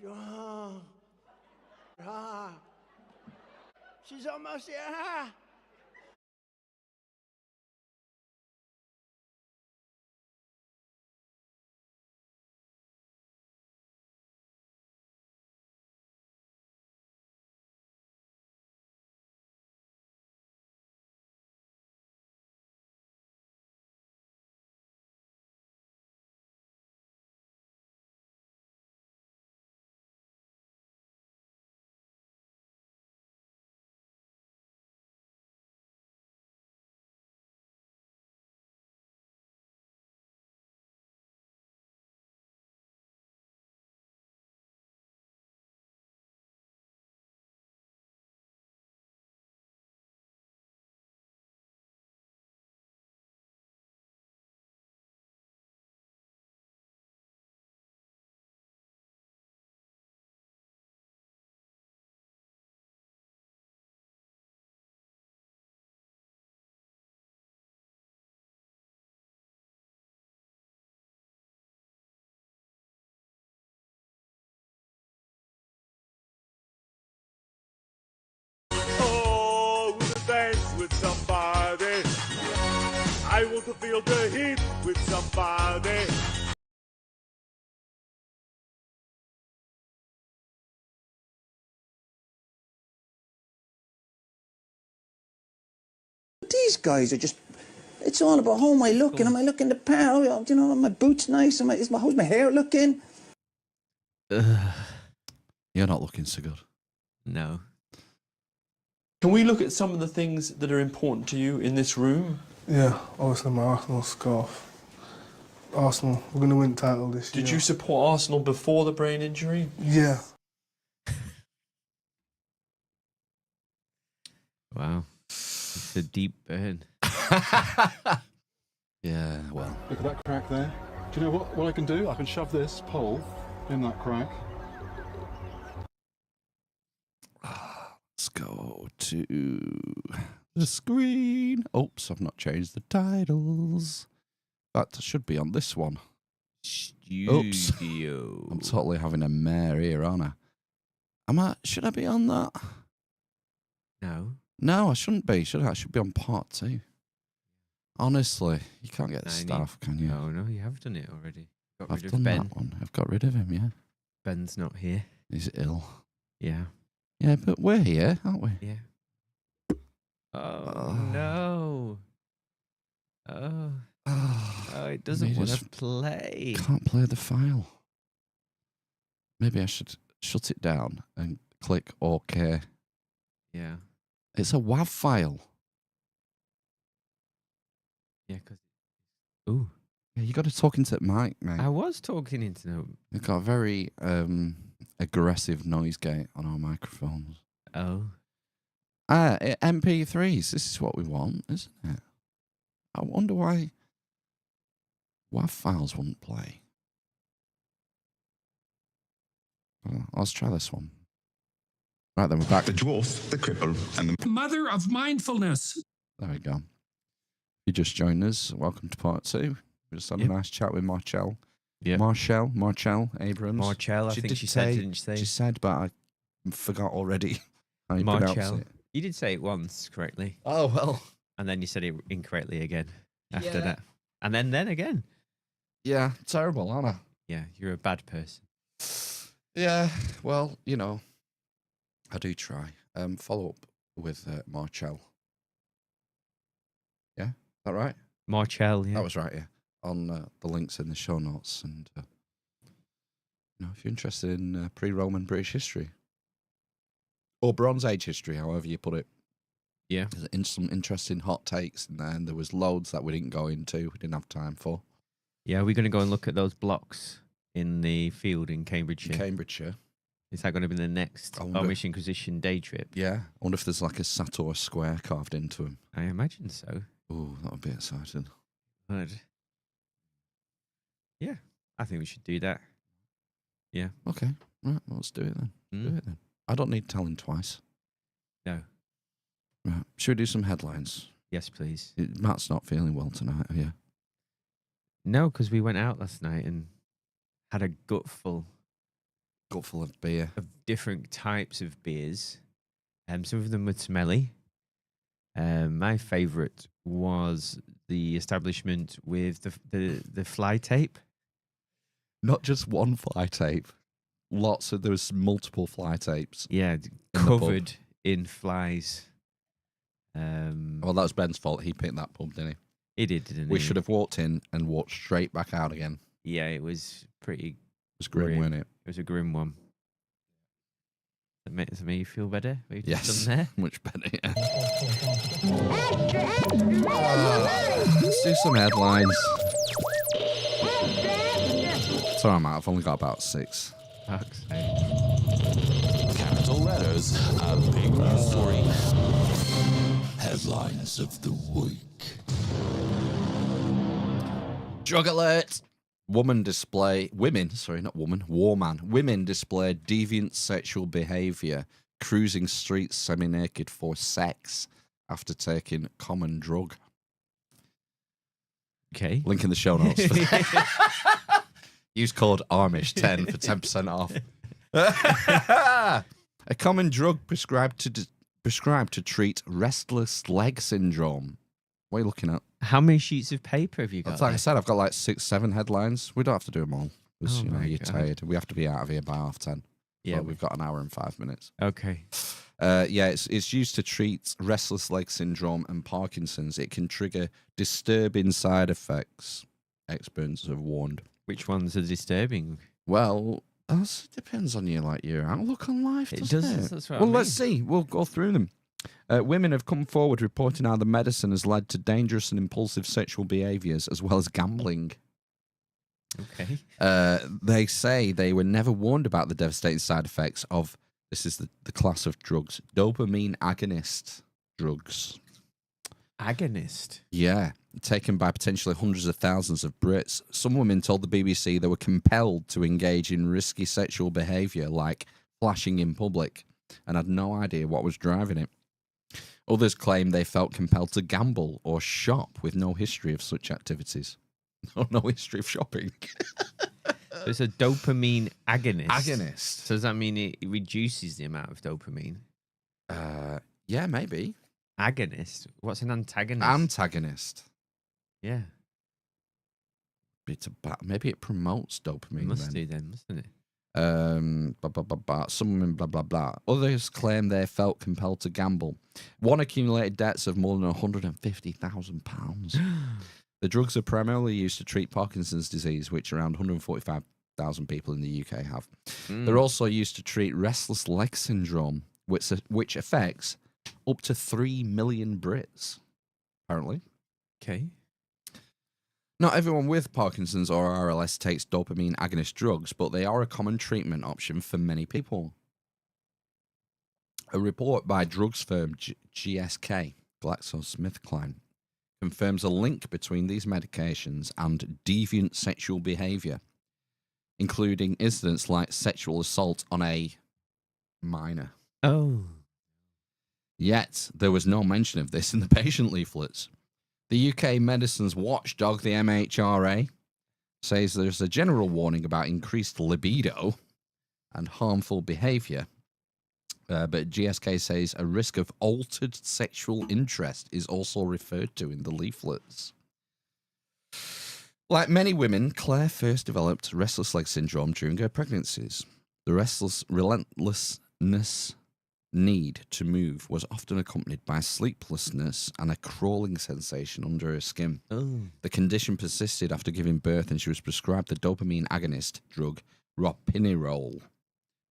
Yeah. Yeah. She's almost here. Oh, I wanna dance with somebody. I want to feel the heat with somebody. These guys are just, it's all about how am I looking? Am I looking the power? You know, are my boots nice? How's my hair looking? You're not looking so good. No. Can we look at some of the things that are important to you in this room? Yeah, obviously my Arsenal scarf. Arsenal, we're going to win the title this year. Did you support Arsenal before the brain injury? Yeah. Wow. It's a deep burn. Yeah, well. Look at that crack there. Do you know what I can do? I can shove this pole in that crack. Let's go to the screen. Oops, I've not changed the titles. That should be on this one. Oops. I'm totally having a mare here, aren't I? Should I be on that? No. No, I shouldn't be, should I? I should be on part 2. Honestly, you can't get the staff, can you? No, you have done it already. I've done that one. I've got rid of him, yeah. Ben's not here. He's ill. Yeah. Yeah, but we're here, aren't we? Yeah. Oh, no. Oh, it doesn't want to play. Can't play the file. Maybe I should shut it down and click OK. Yeah. It's a WAV file. Yeah, because... Ooh. Yeah, you got to talk into the mic, mate. I was talking into them. We've got a very aggressive noise gate on our microphones. Oh. MP3s, this is what we want, isn't it? I wonder why WAV files wouldn't play. Well, let's try this one. Right, then we're back. The dwarf, the cripple, and the mother of mindfulness. There we go. You just joined us. Welcome to part 2. We just had a nice chat with Marshall. Yeah. Marshall Abrams. Marshall, I think she said, didn't she say? She said, but I forgot already how you pronounce it. You did say it once correctly. Oh, well. And then you said it incorrectly again after that. And then again. Yeah, terrible, aren't I? Yeah, you're a bad person. Yeah, well, you know, I do try. Follow up with Marshall. Yeah, is that right? Marshall, yeah. That was right, yeah. On the links in the show notes. And, you know, if you're interested in pre-Roman British history, or Bronze Age history, however you put it. Yeah. There's some interesting hot takes in there, and there was loads that we didn't go into, we didn't have time for. Yeah, we're going to go and look at those blocks in the field in Cambridgeshire. Cambridgeshire. Is that going to be the next Amish Inquisition day trip? Yeah. I wonder if there's like a Sator square carved into them. I imagine so. Oh, that would be exciting. But yeah, I think we should do that. Yeah. Okay. Right, well, let's do it then. Do it then. I don't need telling twice. No. Right. Should we do some headlines? Yes, please. Matt's not feeling well tonight, are you? No, because we went out last night and had a gutful Gutful of beer. of different types of beers. Some of them were smelly. My favourite was the establishment with the fly tape. Not just one fly tape. There was multiple fly tapes. Yeah, covered in flies. Well, that was Ben's fault. He picked that pub, didn't he? He did, didn't he? We should have walked in and walked straight back out again. Yeah, it was pretty. It was grim, wasn't it? It was a grim one. Does it make you feel better? What you've Yes, done there? much better. Yeah. Let's do some headlines. Sorry, Matt. I've only got about 6. Fuck's sake. Capital letters, a big news story. Headlines of the week. Drug alert! Women display deviant sexual behaviour, cruising streets semi-naked for sex after taking common drug. Okay. Link in the show notes. Use code Amish10 for 10% off. A common drug prescribed to treat restless leg syndrome. What are you looking at? How many sheets of paper have you got? Like I said, I've got like 6, 7 headlines. We don't have to do them all because you're God. tired. We have to be out of here by 10:30. Yeah, But we've got an hour and 5 minutes. Okay. It's used to treat restless leg syndrome and Parkinson's. It can trigger disturbing side effects. Experts have warned. Which ones are disturbing? Well, it depends on your outlook on life. It doesn't does. it? That's what Well, I let's see. We'll go through them. Women have come forward reporting how the medicine has led to dangerous and impulsive sexual behaviours as well as gambling. Okay. They say they were never warned about the devastating side effects of, this is the class of drugs, dopamine agonist drugs. Agonist? Yeah, taken by potentially hundreds of thousands of Brits. Some women told the BBC they were compelled to engage in risky sexual behaviour like flashing in public and had no idea what was driving it. Others claim they felt compelled to gamble or shop with no history of such activities. No history of shopping. So it's a dopamine agonist. Agonist. So does that mean it reduces the amount of dopamine? Yeah, maybe. Agonist? What's an antagonist? Antagonist. Yeah. Maybe it promotes dopamine. Must do then, mustn't it? Some women, blah, blah, blah. Others claim they felt compelled to gamble. One accumulated debts of more than £150,000. The drugs are primarily used to treat Parkinson's disease, which around 145,000 people in the UK have. They're also used to treat restless leg syndrome, which affects up to 3 million Brits, apparently. Okay. Not everyone with Parkinson's or RLS takes dopamine agonist drugs, but they are a common treatment option for many people. A report by drugs firm GSK, GlaxoSmithKline, confirms a link between these medications and deviant sexual behaviour, including incidents like sexual assault on a minor. Oh. Yet, there was no mention of this in the patient leaflets. The UK medicines watchdog, the MHRA, says there's a general warning about increased libido and harmful behaviour. But GSK says a risk of altered sexual interest is also referred to in the leaflets. Like many women, Claire first developed restless leg syndrome during her pregnancies. The relentlessness need to move was often accompanied by sleeplessness and a crawling sensation under her skin. Oh. The condition persisted after giving birth, and she was prescribed the dopamine agonist drug ropinirole,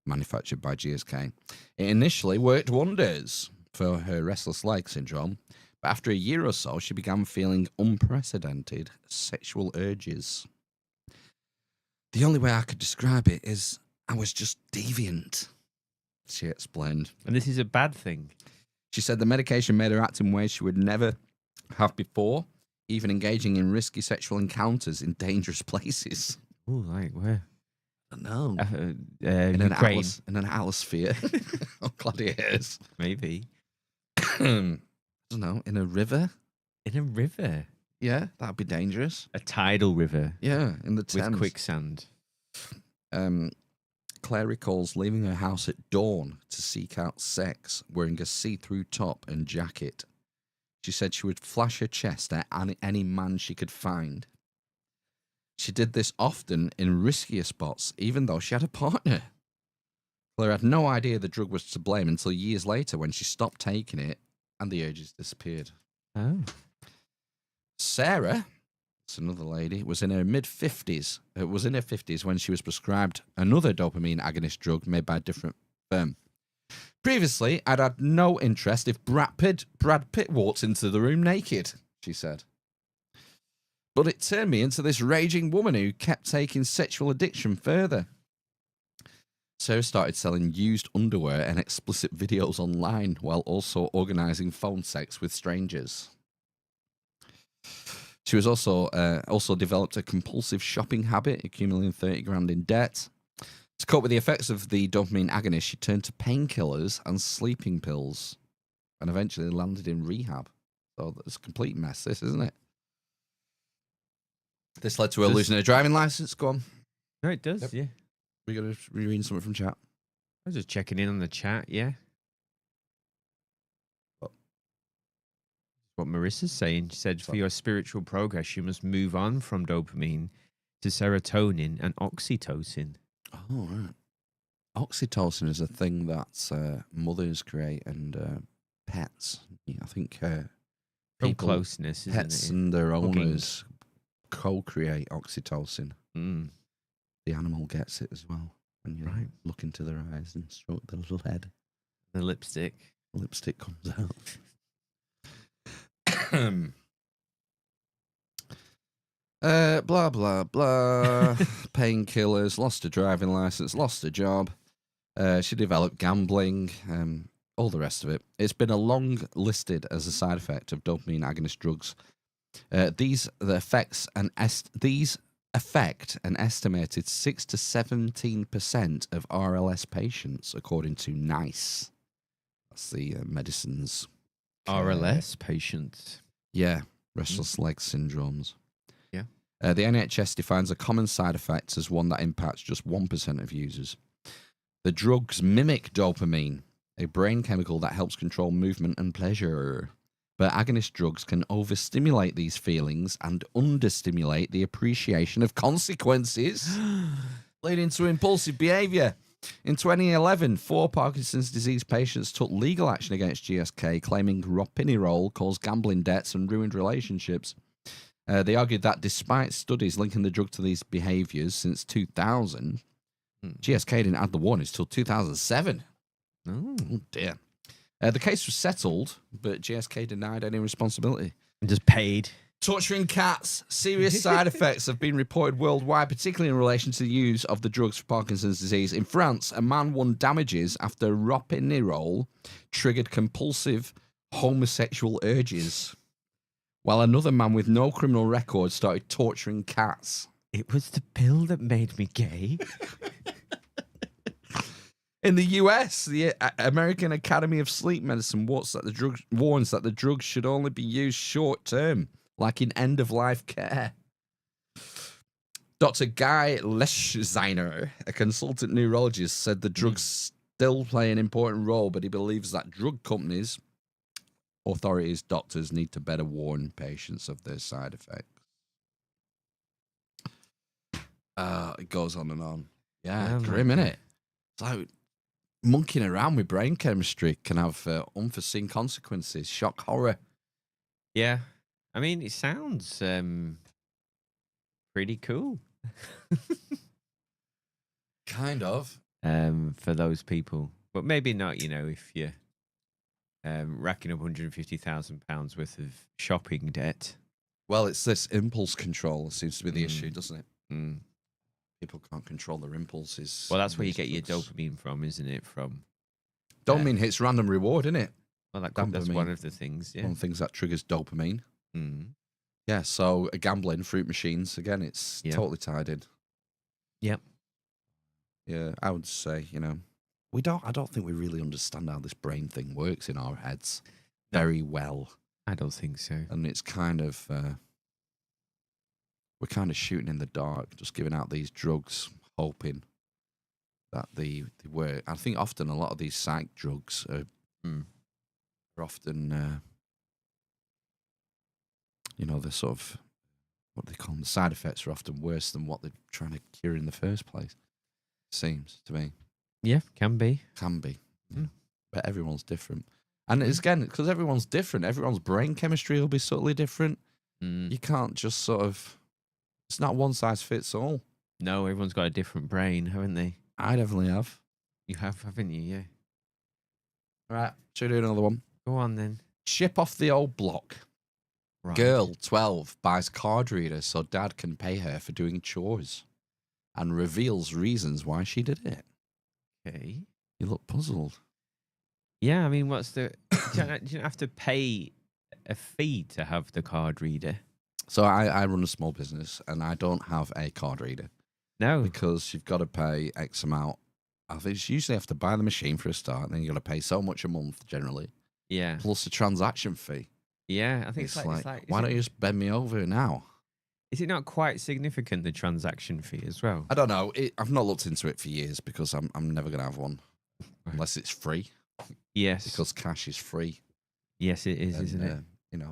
manufactured by GSK. It initially worked wonders for her restless leg syndrome, but after a year or so, she began feeling unprecedented sexual urges. The only way I could describe it is I was just deviant, she explained. And this is a bad thing. She said the medication made her act in ways she would never have before, even engaging in risky sexual encounters in dangerous places. Oh, like where? I don't know. In In an atmosphere. Oh, gladiators. Maybe. I don't know. In a river? In a river? Yeah, that'd be dangerous. A tidal river? Yeah, in the Thames. With quicksand? Claire recalls leaving her house at dawn to seek out sex, wearing a see-through top and jacket. She said she would flash her chest at any man she could find. She did this often in riskier spots, even though she had a partner. Claire had no idea the drug was to blame until years later when she stopped taking it and the urges disappeared. Oh. Sarah, that's another lady, was in her mid-50s. It was in her 50s when she was prescribed another dopamine agonist drug made by a different firm. Previously, I'd had no interest if Brad Pitt walked into the room naked, she said. But it turned me into this raging woman who kept taking sexual addiction further. Sarah started selling used underwear and explicit videos online while also organising phone sex with strangers. She was also developed a compulsive shopping habit, accumulating 30 grand in debt. To cope with the effects of the dopamine agonist, she turned to painkillers and sleeping pills and eventually landed in rehab. So that's a complete mess, this, isn't it? This led to her losing her driving licence. Go on. No, it does, Yep. yeah. We're going to reread something from chat. I was just checking in on the chat, yeah. What Marissa's saying. She said, for your spiritual progress, you must move on from dopamine to serotonin and oxytocin. Oh, right. Oxytocin is a thing that mothers create and pets. I think From people, closeness, isn't pets it? and their Hugging. owners co-create oxytocin. Mm. The animal gets it as well. When you look into their eyes and stroke their little head. The lipstick. Lipstick comes out. Blah, blah, blah. Painkillers, lost her driving license, lost her job. She developed gambling, all the rest of it. It's been a long listed as a side effect of dopamine agonist drugs. These affect an estimated 6 to 17% of RLS patients, according to NICE. That's the medicines. RLS patients. Yeah, restless leg syndromes. Yeah. The NHS defines a common side effect as one that impacts just 1% of users. The drugs mimic dopamine, a brain chemical that helps control movement and pleasure. But agonist drugs can overstimulate these feelings and understimulate the appreciation of consequences, leading to impulsive behaviour. In 2011, 4 Parkinson's disease patients took legal action against GSK, claiming ropinirole caused gambling debts and ruined relationships. They argued that despite studies linking the drug to these behaviours since 2000, GSK didn't add the warnings till 2007. Oh dear. The case was settled, but GSK denied any responsibility. And just paid. Torturing cats. Serious side effects have been reported worldwide, particularly in relation to the use of the drugs for Parkinson's disease. In France, a man won damages after ropinirole triggered compulsive homosexual urges, while another man with no criminal record started torturing cats. It was the pill that made me gay. In the US, the American Academy of Sleep Medicine warns that the drugs should only be used short term, like in end-of-life care. Dr. Guy Leschziner, a consultant neurologist, said the drugs still play an important role, but he believes that drug companies, authorities, doctors need to better warn patients of their side effects. It goes on and on. Yeah, grim, innit? It's like monkeying around with brain chemistry can have unforeseen consequences. Shock horror. Yeah. I mean, it sounds pretty cool. Kind of. For those people. But maybe not, if you're racking up £150,000 worth of shopping debt. Well, it's this impulse control that seems to be the issue, doesn't it? Mm. People can't control their impulses. Well, that's where you get your dopamine from, isn't it? From dopamine hits random reward, isn't it? Well, that's one of the things. Yeah, one of the things that triggers dopamine. Mm. Yeah, so gambling, fruit machines, again, it's totally tied in. Yep. Yeah, I would say, I don't think we really understand how this brain thing works in our heads very well. I don't think so. And it's kind of, we're kind of shooting in the dark, just giving out these drugs, hoping that they were. I think often a lot of these psych drugs are often, the sort of, what they call them, the side effects are often worse than what they're trying to cure in the first place. Seems to me. Yeah, can be. Can be. Yeah. But everyone's different. And it's, again, because everyone's different, everyone's brain chemistry will be subtly different. You can't just sort of, it's not one size fits all. No, everyone's got a different brain, haven't they? I definitely have. You have, haven't you? Yeah. All right, should we do another one? Go on then. Ship off the old block. Right. Girl, 12, buys card reader so dad can pay her for doing chores and reveals reasons why she did it. Okay. You look puzzled. Yeah, I mean, what's the... do you have to pay a fee to have the card reader? So I run a small business and I don't have a card reader. No. Because you've got to pay X amount. I think you usually have to buy the machine for a start, and then you've got to pay so much a month generally. Yeah. Plus a transaction fee. Yeah, I think it's like why don't you just bend me over now? Is it not quite significant, the transaction fee as well? I don't know. I've not looked into it for years because I'm never going to have one unless it's free. Yes. Because cash is free. Yes, it is, isn't it?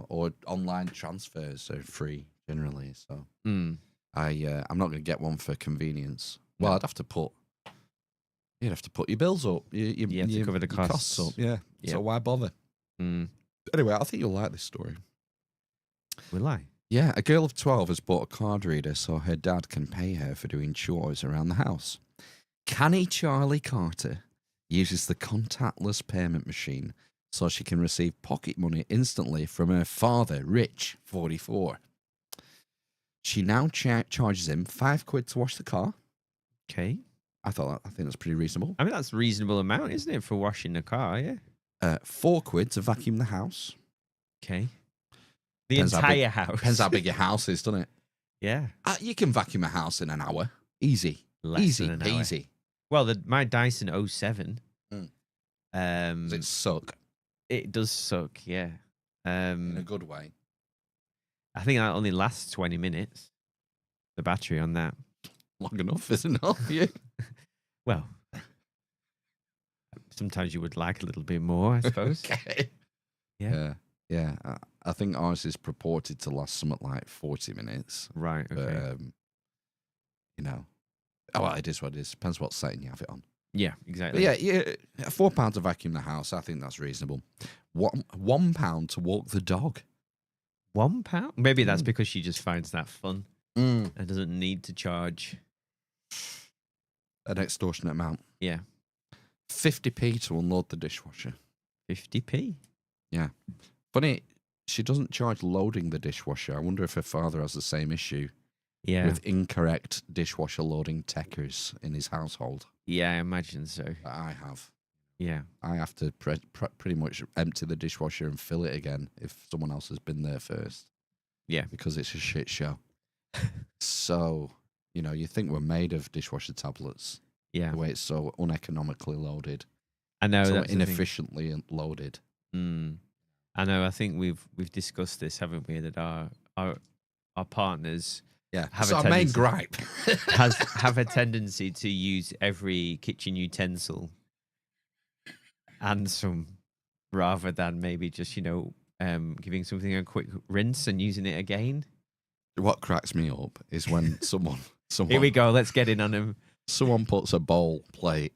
Or online transfers are free generally. So I'm not going to get one for convenience. Well, you'd have to put your bills up. You have to cover the costs. Up. Yeah. So why bother? Anyway, I think you'll like this story. Will I? Yeah, a girl of 12 has bought a card reader so her dad can pay her for doing chores around the house. Canny Charlie Carter uses the contactless payment machine so she can receive pocket money instantly from her father, Rich, 44. She now charges him £5 to wash the car. Okay. I think that's pretty reasonable. I mean, that's a reasonable amount, isn't it, for washing the car, yeah? £4 to vacuum the house. Okay. The entire house. Depends how big your house is, doesn't it? Yeah. You can vacuum a house in an hour. Easy. Less than an hour. Easy. Well, my Dyson 07. Does it suck? It does suck, yeah. In a good way. I think that only lasts 20 minutes. The battery on that. Long enough, isn't it? Yeah. Well, sometimes you would like a little bit more, I suppose. Okay. Yeah. Yeah. I think ours is purported to last something like 40 minutes. Right, okay. But, well, it is what it is. Depends what setting you have it on. Yeah, exactly. But yeah, £4 to vacuum the house. I think that's reasonable. £1 to walk the dog. £1? Maybe that's because she just finds that fun and doesn't need to charge an extortionate amount. Yeah. 50p to unload the dishwasher. 50p? Yeah. Funny, she doesn't charge loading the dishwasher. I wonder if her father has the same issue. Yeah. With incorrect dishwasher loading techers in his household. Yeah, I imagine so. That I have. Yeah. I have to pretty much empty the dishwasher and fill it again if someone else has been there first. Yeah. Because it's a shit show. So, you think we're made of dishwasher tablets. Yeah. The way it's so uneconomically loaded. I know. So that's inefficiently loaded. I know. I think we've discussed this, haven't we? That our partners... Yeah, that's our main gripe. have a tendency to use every kitchen utensil and some, rather than maybe just, giving something a quick rinse and using it again. What cracks me up is when someone Here we go, let's get in on him. Someone puts a bowl, plate,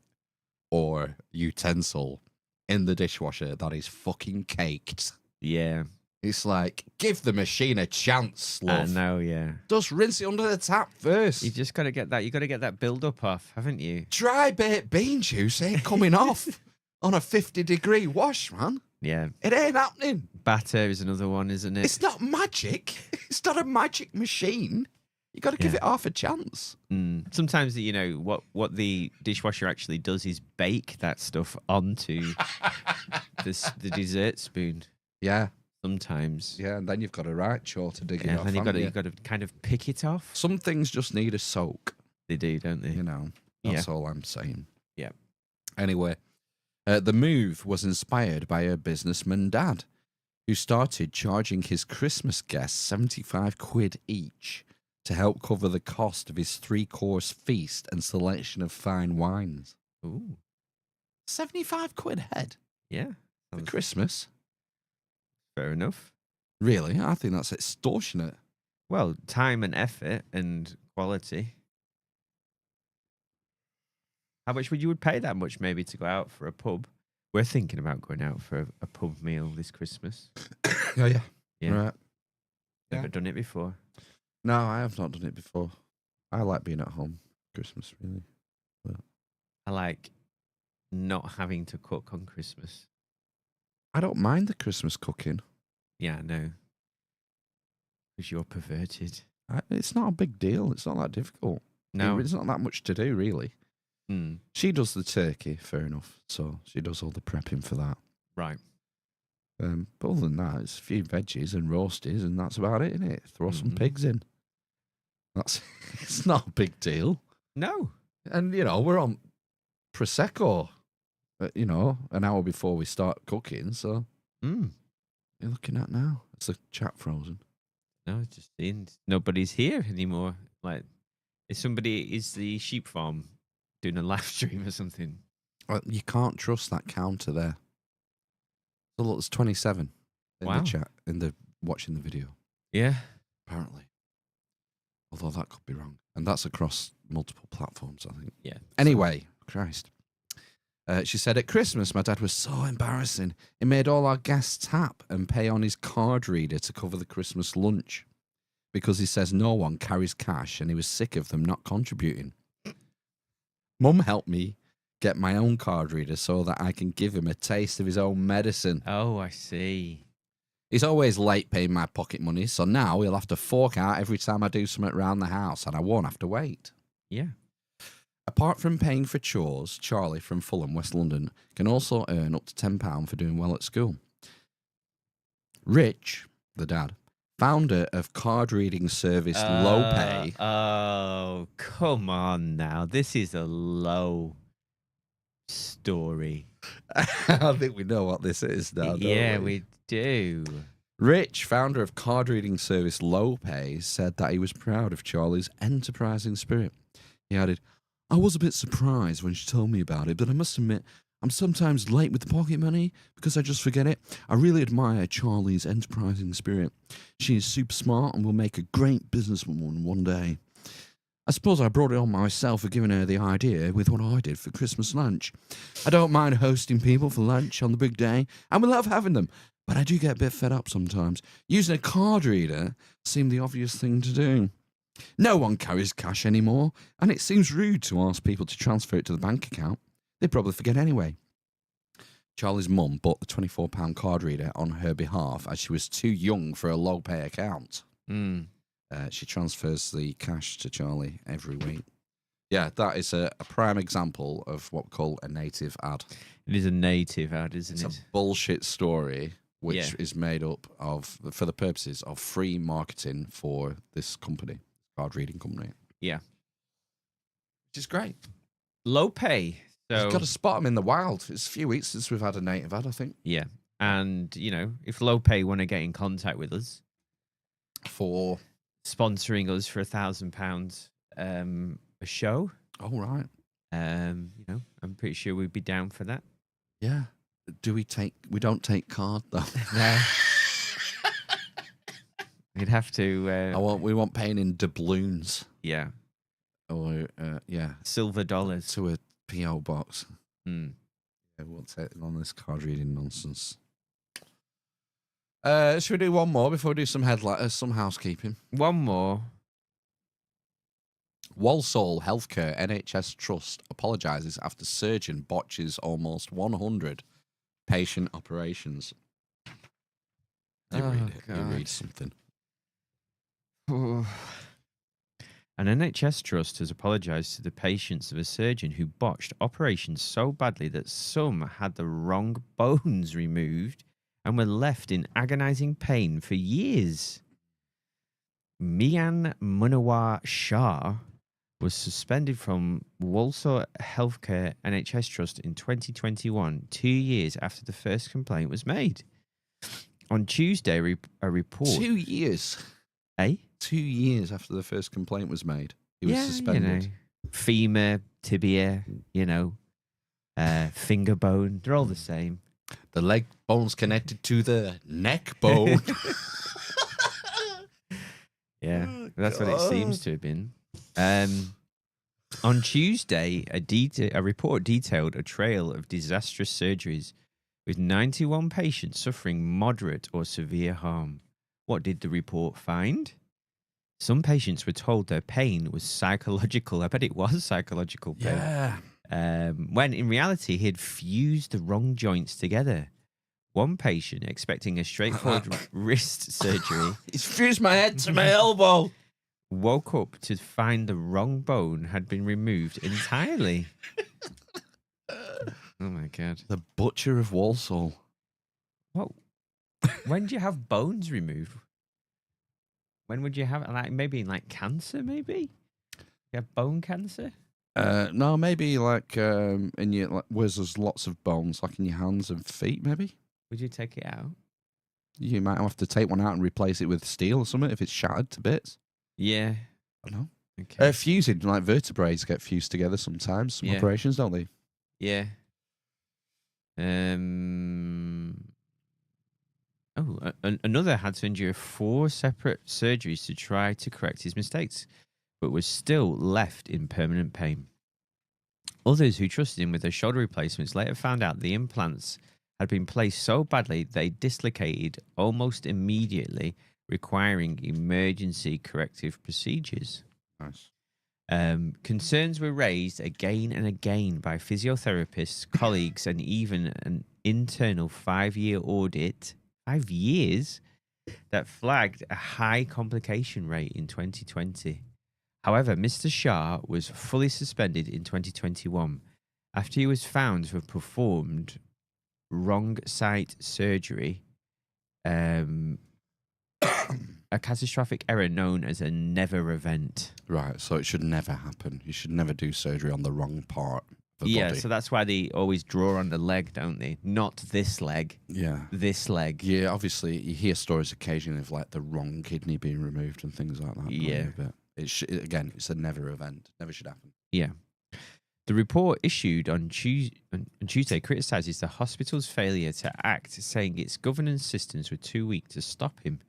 or utensil in the dishwasher that is fucking caked. Yeah. It's like, give the machine a chance, love. I know, yeah. Just rinse it under the tap first. You just got to get that. You got to get that build up off, haven't you? Dry baked bean juice ain't coming off on a 50-degree wash, man. Yeah. It ain't happening. Batter is another one, isn't it? It's not magic. It's not a magic machine. You got to give it half a chance. Sometimes, what the dishwasher actually does is bake that stuff onto the dessert spoon. Yeah. Sometimes. Yeah, and then you've got a right chore to dig it off. And then you've got to kind of pick it off. Some things just need a soak. They do, don't they? That's all I'm saying. Yeah. Anyway, the move was inspired by her businessman dad, who started charging his Christmas guests £75 each to help cover the cost of his 3-course feast and selection of fine wines. Ooh, 75 quid a head yeah. for Sounds Christmas. fair enough. Really? I think that's extortionate. Well, time and effort and quality. How much would you pay that much maybe to go out for a pub? We're thinking about going out for a pub meal this Christmas. Oh, yeah. Yeah. Right. Never Yeah. done it before. No, I have not done it before. I like being at home Christmas, really. I like not having to cook on Christmas. I don't mind the Christmas cooking. Yeah, I know. Because you're perverted. It's not a big deal. It's not that difficult. No. It's not that much to do, really. Hmm. She does the turkey, fair enough. So she does all the prepping for that. Right. But other than that, it's a few veggies and roasties, and that's about it, innit? Throw some Mhm. pigs in. It's not a big deal. No. And, you know, we're on Prosecco, you know, an hour before we start cooking. So Mm. you're looking at now. It's the chat frozen. No, it's just nobody's here anymore. Like, is the sheep farm doing a live stream or something? You can't trust that counter there. So look, there's 27 in Wow. the chat, watching the video, Yeah. apparently. Although that could be wrong. And that's across multiple platforms, I think. Yeah. Anyway, Christ. She said, at Christmas, my dad was so embarrassing. He made all our guests tap and pay on his card reader to cover the Christmas lunch because he says no one carries cash and he was sick of them not contributing. Mum helped me get my own card reader so that I can give him a taste of his own medicine. Oh, I see. He's always late paying my pocket money, so now he'll have to fork out every time I do something around the house and I won't have to wait. Yeah. Apart from paying for chores, Charlie from Fulham, West London, can also earn up to £10 for doing well at school. Rich, the dad, founder of card reading service LowPay. Oh, come on now. This is a low story. I think we know what this is now, don't Yeah, we do. Rich, founder of card reading service LowPay, said that he was proud of Charlie's enterprising spirit. He added, I was a bit surprised when she told me about it, but I must admit, I'm sometimes late with the pocket money because I just forget it. I really admire Charlie's enterprising spirit. She is super smart and will make a great businesswoman one day. I suppose I brought it on myself for giving her the idea with what I did for Christmas lunch. I don't mind hosting people for lunch on the big day, and we love having them, but I do get a bit fed up sometimes. Using a card reader seemed the obvious thing to do. No one carries cash anymore, and it seems rude to ask people to transfer it to the bank account. They probably forget anyway. Charlie's mum bought the £24 card reader on her behalf as she was too young for a low-pay account. Mm. She transfers the cash to Charlie every week. Yeah, that is a prime example of what we call a native ad. It is a native ad, isn't It's it? a bullshit story which Yeah. is made up of, for the purposes of free marketing for this company, card reading company. Yeah. Which is great. Low pay. So You've got to spot them in the wild. It's a few weeks since we've had a native ad, I think. yeah. And, you know, if low pay want to get in contact with us For sponsoring us for £1,000 a show, oh right, you know, I'm pretty sure we'd be down for that. yeah. We don't take card though. No. We'd have to We want paying in doubloons yeah, or yeah, silver dollars. to a PO box. Mm. Yeah, we won't take on this card reading nonsense. Should we do one more before we do some some housekeeping? One more. Walsall Healthcare NHS Trust apologises after surgeon botches almost 100 patient operations. You read it. You read something. An NHS trust has apologised to the patients of a surgeon who botched operations so badly that some had the wrong bones removed and were left in agonising pain for years. Mian Munawar Shah was suspended from Walsall Healthcare NHS Trust in 2021, 2 years after the first complaint was made. On Tuesday, a report... 2 years. Eh? 2 years after the first complaint was made, he was suspended. You know, femur, tibia, you know, finger bone. They're all the same. The leg bone's connected to the neck bone. Yeah, Oh, that's what it seems to have been. On Tuesday, a report detailed a trail of disastrous surgeries with 91 patients suffering moderate or severe harm. What did the report find? Some patients were told their pain was psychological. I bet it was psychological pain. Yeah. When in reality, he had fused the wrong joints together. One patient, expecting a straightforward wrist surgery, He's fused my head to my elbow. woke up to find the wrong bone had been removed entirely. Oh my God. The butcher of Walsall. What? When do you have bones removed? When would you have like maybe like cancer? Maybe you have bone cancer. No, maybe like in your like, where there's lots of bones, like in your hands and feet. Maybe Would you take it out? you might have to take one out and replace it with steel or something if it's shattered to bits. Yeah. I don't know. Okay. Fusing, like vertebrae get fused together sometimes. Some Yeah. operations, don't they? Yeah. Another had to endure 4 separate surgeries to try to correct his mistakes, but was still left in permanent pain. Others who trusted him with their shoulder replacements later found out the implants had been placed so badly they dislocated almost immediately, requiring emergency corrective procedures. Nice. Concerns were raised again and again by physiotherapists, colleagues, and even an internal 5-year audit, 5 years, that flagged a high complication rate in 2020. However, Mr. Shah was fully suspended in 2021 after he was found to have performed wrong site surgery, a catastrophic error known as a never event. Right, so it should never happen. You should never do surgery on the wrong part of the body. So that's why they always draw on the leg, don't they? Not this leg. Yeah. This leg. Yeah, obviously, you hear stories occasionally of like the wrong kidney being removed and things like that. Yeah. But again, it's a never event. Never should happen. Yeah. The report issued on Tuesday criticizes the hospital's failure to act, saying its governance systems were too weak to stop him.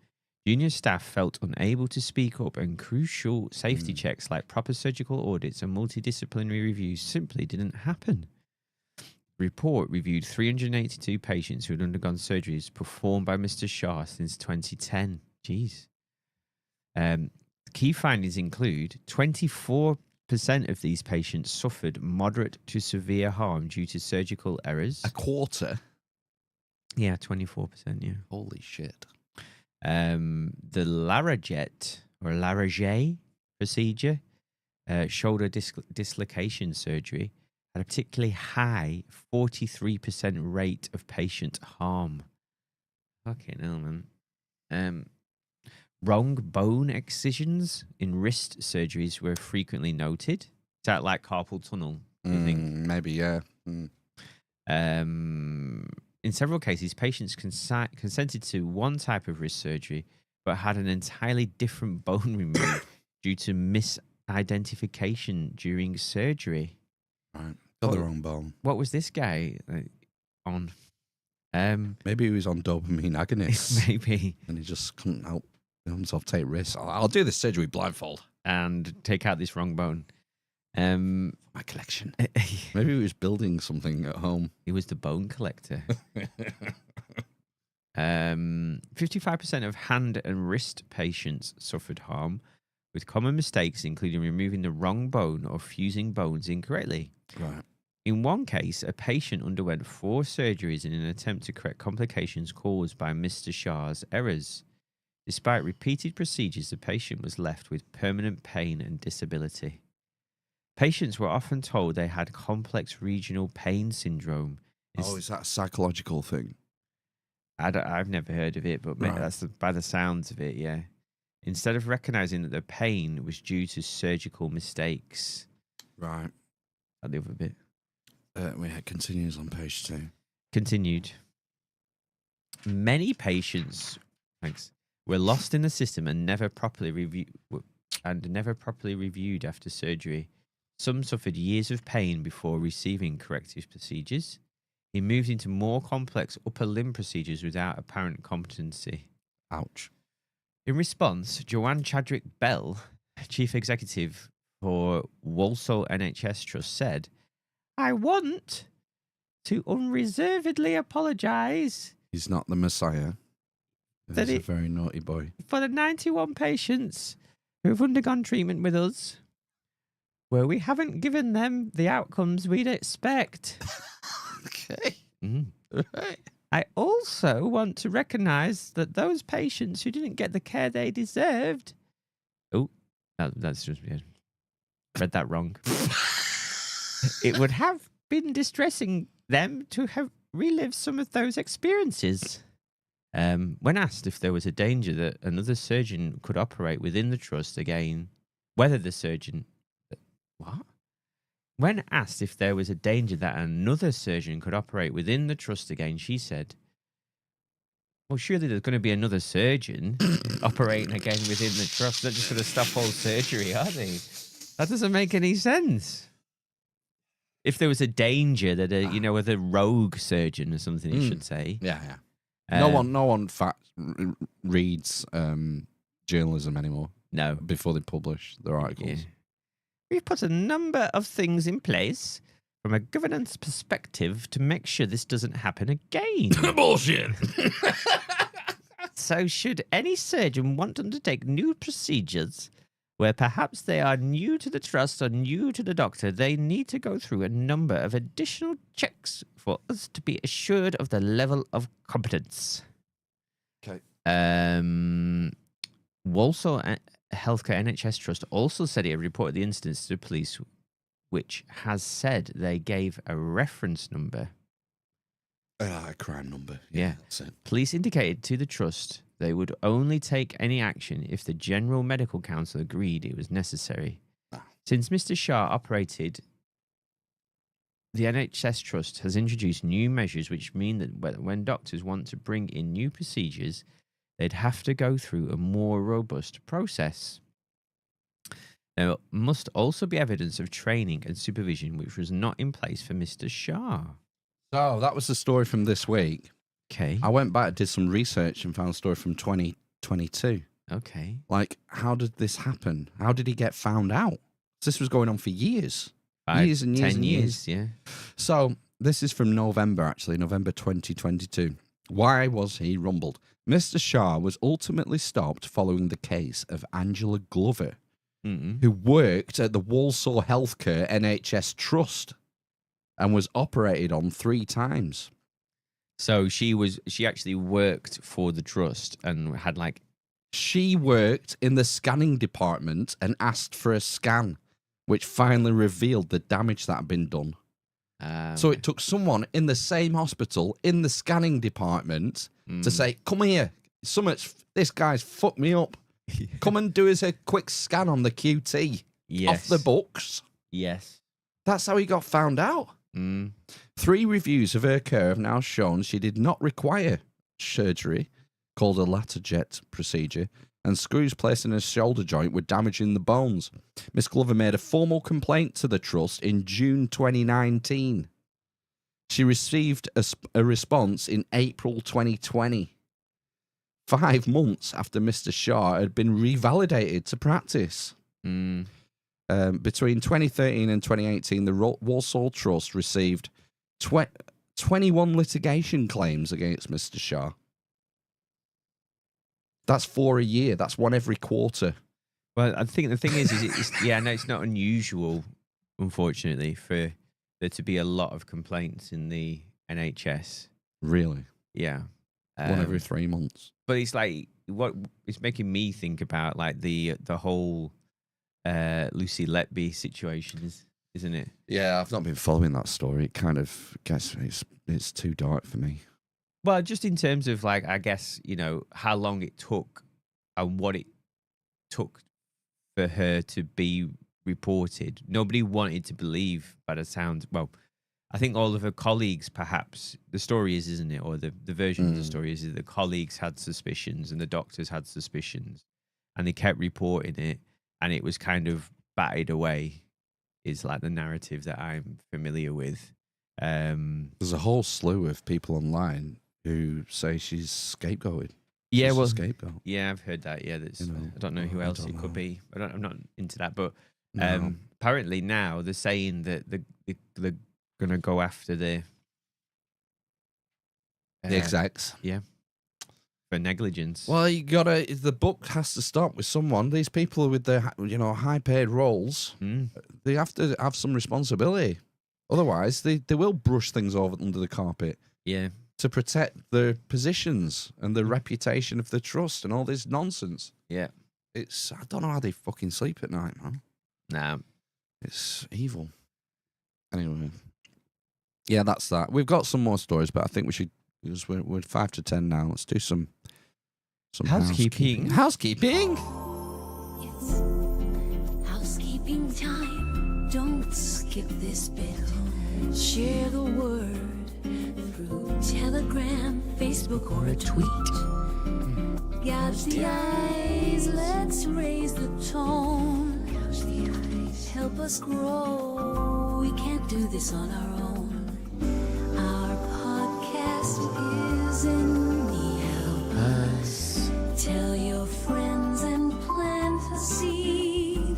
Junior staff felt unable to speak up, and crucial safety checks like proper surgical audits and multidisciplinary reviews simply didn't happen. The report reviewed 382 patients who had undergone surgeries performed by Mr. Shah since 2010. Jeez. Key findings include 24% of these patients suffered moderate to severe harm due to surgical errors. A quarter? Yeah, 24%, yeah. Holy shit. The Larajet procedure, shoulder dislocation surgery, had a particularly high 43% rate of patient harm. Fucking hell, man. Wrong bone excisions in wrist surgeries were frequently noted. Is that like carpal tunnel, you think? Maybe, yeah. In several cases, patients consented to one type of wrist surgery, but had an entirely different bone removed due to misidentification during surgery. Right. Got the wrong bone. What was this guy on? Maybe he was on dopamine agonists. Maybe. And he just couldn't help himself take risks. I'll do this surgery blindfold. And take out this wrong bone. My collection. Maybe he was building something at home. He was the bone collector. 55% of hand and wrist patients suffered harm, with common mistakes including removing the wrong bone or fusing bones incorrectly. Right. In one case, a patient underwent 4 surgeries in an attempt to correct complications caused by Mr. Shah's errors. Despite repeated procedures, the patient was left with permanent pain and disability. Patients were often told they had complex regional pain syndrome. Is that a psychological thing? I've never heard of it, but Right. that's by the sounds of it, yeah. Instead of recognizing that the pain was due to surgical mistakes. Right. The other bit. It continues on page 2. Continued. Many patients, were lost in the system and never properly reviewed after surgery. Some suffered years of pain before receiving corrective procedures. He moved into more complex upper limb procedures without apparent competency. Ouch. In response, Joanne Chadwick Bell, chief executive for Walsall NHS Trust, said, "I want to unreservedly apologise He's not the Messiah. That He's a it- very naughty boy. for the 91 patients who have undergone treatment with us, where we haven't given them the outcomes we'd expect. Okay. Right. I also want to recognise that those patients who didn't get the care they deserved..." Oh, that's just weird. Read that wrong. "It would have been distressing them to have relived some of those experiences." When asked if there was a danger that another surgeon could operate within the trust again, whether the surgeon... What? When asked if there was a danger that another surgeon could operate within the trust again, she said, "Well, surely there's going to be another surgeon operating again within the trust. They're just going to stop all surgery, are they? That doesn't make any sense." If there was a danger that a rogue surgeon or something, you should say. Yeah. No one reads journalism anymore. No. Before they publish their articles. Yeah. "We've put a number of things in place from a governance perspective to make sure this doesn't happen again." Bullshit. "So should any surgeon want to undertake new procedures where perhaps they are new to the trust or new to the doctor, they need to go through a number of additional checks for us to be assured of the level of competence." Okay. Walsall Healthcare NHS Trust also said it had reported the incidents to the police, which has said they gave a reference number. A crime number. Yeah. That's it. Police indicated to the trust they would only take any action if the General Medical Council agreed it was necessary. Since Mr. Shah operated, the NHS Trust has introduced new measures which mean that when doctors want to bring in new procedures, they'd have to go through a more robust process. There must also be evidence of training and supervision which was not in place for Mr. Shah. So that was the story from this week. Okay. I went back, did some research, and found a story from 2022. Okay. Like, how did this happen? How did he get found out? This was going on for years. 5, Years and years 10 and years, yeah. So this is from November, actually, November 2022. Why was he rumbled? Mr. Shah was ultimately stopped following the case of Angela Glover, who worked at the Walsall Healthcare NHS Trust and was operated on 3 times. So she actually worked for the trust and had like... She worked in the scanning department and asked for a scan, which finally revealed the damage that had been done. So it took someone in the same hospital, in the scanning department, to say, "Come here, this guy's fucked me up. Come and do us a quick scan on the QT." Yes. Off the books. Yes. That's how he got found out. 3 reviews of her care have now shown she did not require surgery, called a Latarjet procedure, and screws placed in her shoulder joint were damaging the bones. Miss Glover made a formal complaint to the trust in June 2019. She received a response in April 2020, 5 months after Mr. Shah had been revalidated to practice. Between 2013 and 2018, the Walsall Trust received 21 litigation claims against Mr. Shah. That's 4 a year. That's 1 every quarter. Well, I think the thing is it's not unusual, unfortunately, for there to be a lot of complaints in the NHS. Really? Yeah. 1 every 3 months. But it's like, what it's making me think about, like the whole Lucy Letby situation, isn't it? Yeah, I've not been following that story. It kind of gets it's too dark for me. Well, just in terms of, like, I guess, how long it took and what it took for her to be reported. Nobody wanted to believe, by the sound. Well, I think all of her colleagues, perhaps, the story is, isn't it? Or the version of the story is that the colleagues had suspicions and the doctors had suspicions and they kept reporting it and it was kind of batted away. is like the narrative that I'm familiar with. There's a whole slew of people online who say she's scapegoated. Yeah, She's well, a scapegoat. yeah, I've heard that. Yeah, there's. You know, I don't know who I else don't it could know. be. I'm not into that, but No. apparently now they're saying that they're gonna go after the execs. Yeah, for negligence. Well, you gotta. The book has to stop with someone. These people with their, high-paid roles, they have to have some responsibility. Otherwise, they will brush things over under the carpet. Yeah. To protect their positions and the reputation of the trust and all this nonsense. Yeah. I don't know how they fucking sleep at night, man. Nah. It's evil. Anyway. Yeah, that's that. We've got some more stories, but I think we should, because we're 5 to 10 now. Let's do some housekeeping. Housekeeping. It's housekeeping time. Don't skip this bit. Share the word through Telegram, Facebook, or a tweet. Gouge the eyes, let's raise the tone. Gouge the eyes, help us grow. We can't do this on our own. Our podcast is in need. Help us. Tell your friends and plant a seed.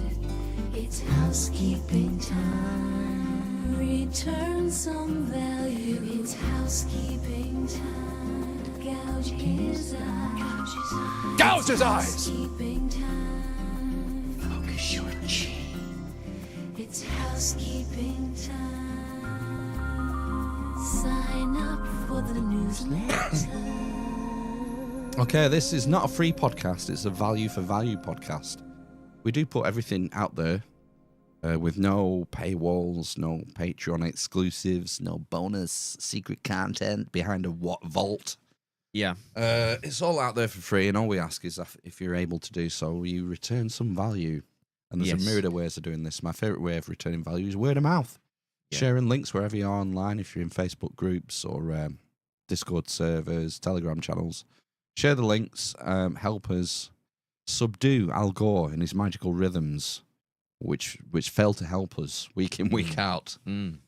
It's housekeeping time. Return some value. It's housekeeping time. Gouge his eyes. Gouge his eyes! Housekeeping time. Focus your chi. It's housekeeping time. Sign up for the newsletter. Okay, this is not a free podcast. It's a value for value podcast. We do put everything out there with no paywalls, no Patreon exclusives, no bonus secret content behind a vault. Yeah. It's all out there for free, and all we ask is if you're able to do so, you return some value. And there's a myriad of ways of doing this. My favourite way of returning value is word of mouth. Yeah. Sharing links wherever you are online, if you're in Facebook groups or Discord servers, Telegram channels. Share the links, help us subdue Al Gore in his magical rhythms, which fail to help us week in, week out. And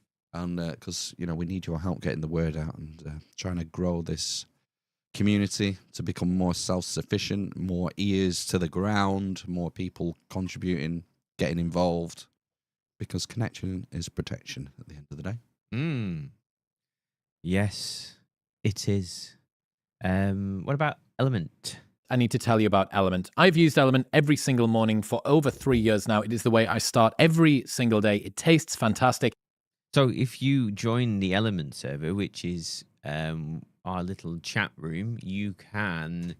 because, we need your help getting the word out and trying to grow this community to become more self-sufficient, more ears to the ground, more people contributing, getting involved, because connection is protection at the end of the day. Yes, it is. What about Element? I need to tell you about Element. I've used Element every single morning for over 3 years now. It is the way I start every single day. It tastes fantastic. So if you join the Element server, which is our little chat room, you can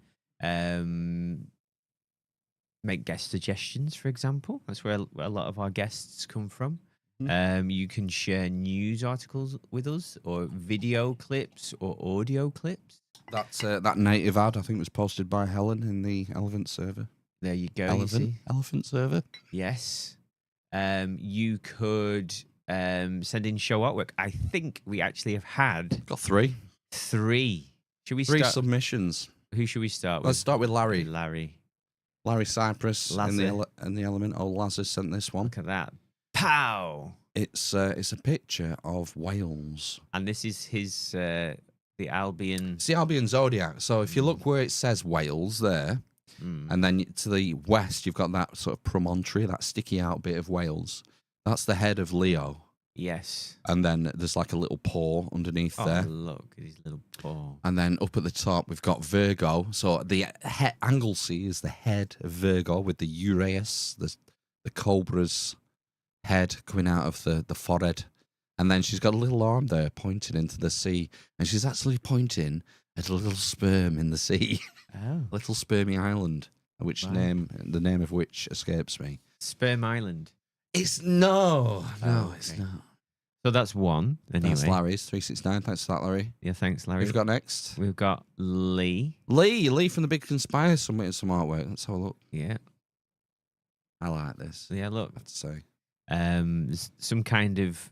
make guest suggestions, for example. That's where a lot of our guests come from. You can share news articles with us, or video clips, or audio clips. That's that native ad, I think, was posted by Helen in the Elephant server. There you go. Elephant server. Yes. You could send in show artwork. I think we actually have had... Got 3. 3. Should we 3 start? submissions. Who should we start with? Let's start with Larry. Larry Cypress in the Element. Oh, Laz has sent this one. Look at that. Pow! It's a picture of Wales. And this is his... the Albion... It's the Albion Zodiac. So if you look where it says Wales there, and then to the west, you've got that sort of promontory, that sticky out bit of Wales. That's the head of Leo. Yes. And then there's like a little paw underneath there. Oh, look at his little paw. And then up at the top, we've got Virgo. So the Anglesey is the head of Virgo with the Uraeus, the cobra's head coming out of the forehead. And then she's got a little arm there pointing into the sea. And she's actually pointing at a little sperm in the sea. Oh. Little spermy island, the name of which escapes me. Sperm Island. It's no, it's not. So that's one. Anyway. That's Larry's 369. Thanks for that, Larry. Yeah, thanks, Larry. We've got next. We've got Lee. Lee from the Big Conspire submitted some artwork. Let's have a look. Yeah. I like this. Yeah, look. I have to say. Some kind of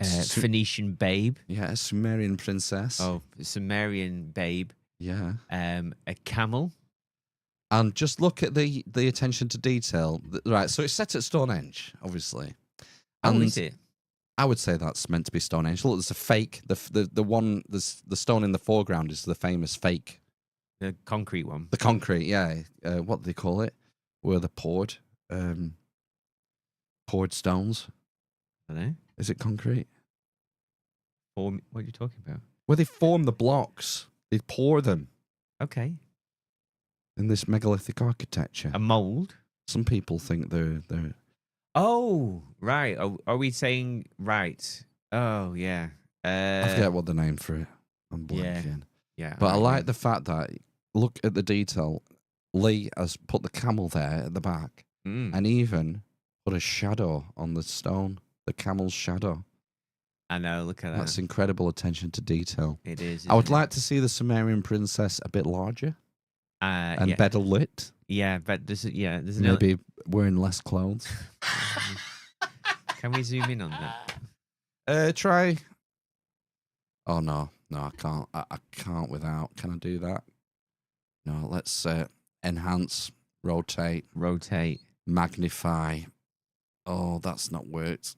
Phoenician babe. Yeah, a Sumerian princess. Oh, Sumerian babe. Yeah. A camel. And just look at the attention to detail. Right, so it's set at Stonehenge, obviously. Oh, is it? I would say that's meant to be Stonehenge. Look, there's a fake. The one, the stone in the foreground is the famous fake. The concrete one. The concrete, yeah. What do they call it? Where they're poured stones. I don't know. Is it concrete? What are you talking about? Where they form the blocks, they pour them. Okay. In this megalithic architecture. A mold? Some people think they're... Oh, right. Are we saying... Right. Oh, yeah. I forget what the name for it. I'm blanking. Yeah. But I like the fact that, look at the detail, Lee has put the camel there at the back and even put a shadow on the stone, the camel's shadow. I know, look at that. That's incredible attention to detail. It is. I would like to see the Sumerian princess a bit larger and better lit. Yeah, but there's maybe wearing less clothes. Can we zoom in on that? Try. Oh no, I can't. I can't without. Can I do that? No, let's enhance, rotate, magnify. Oh, that's not worked.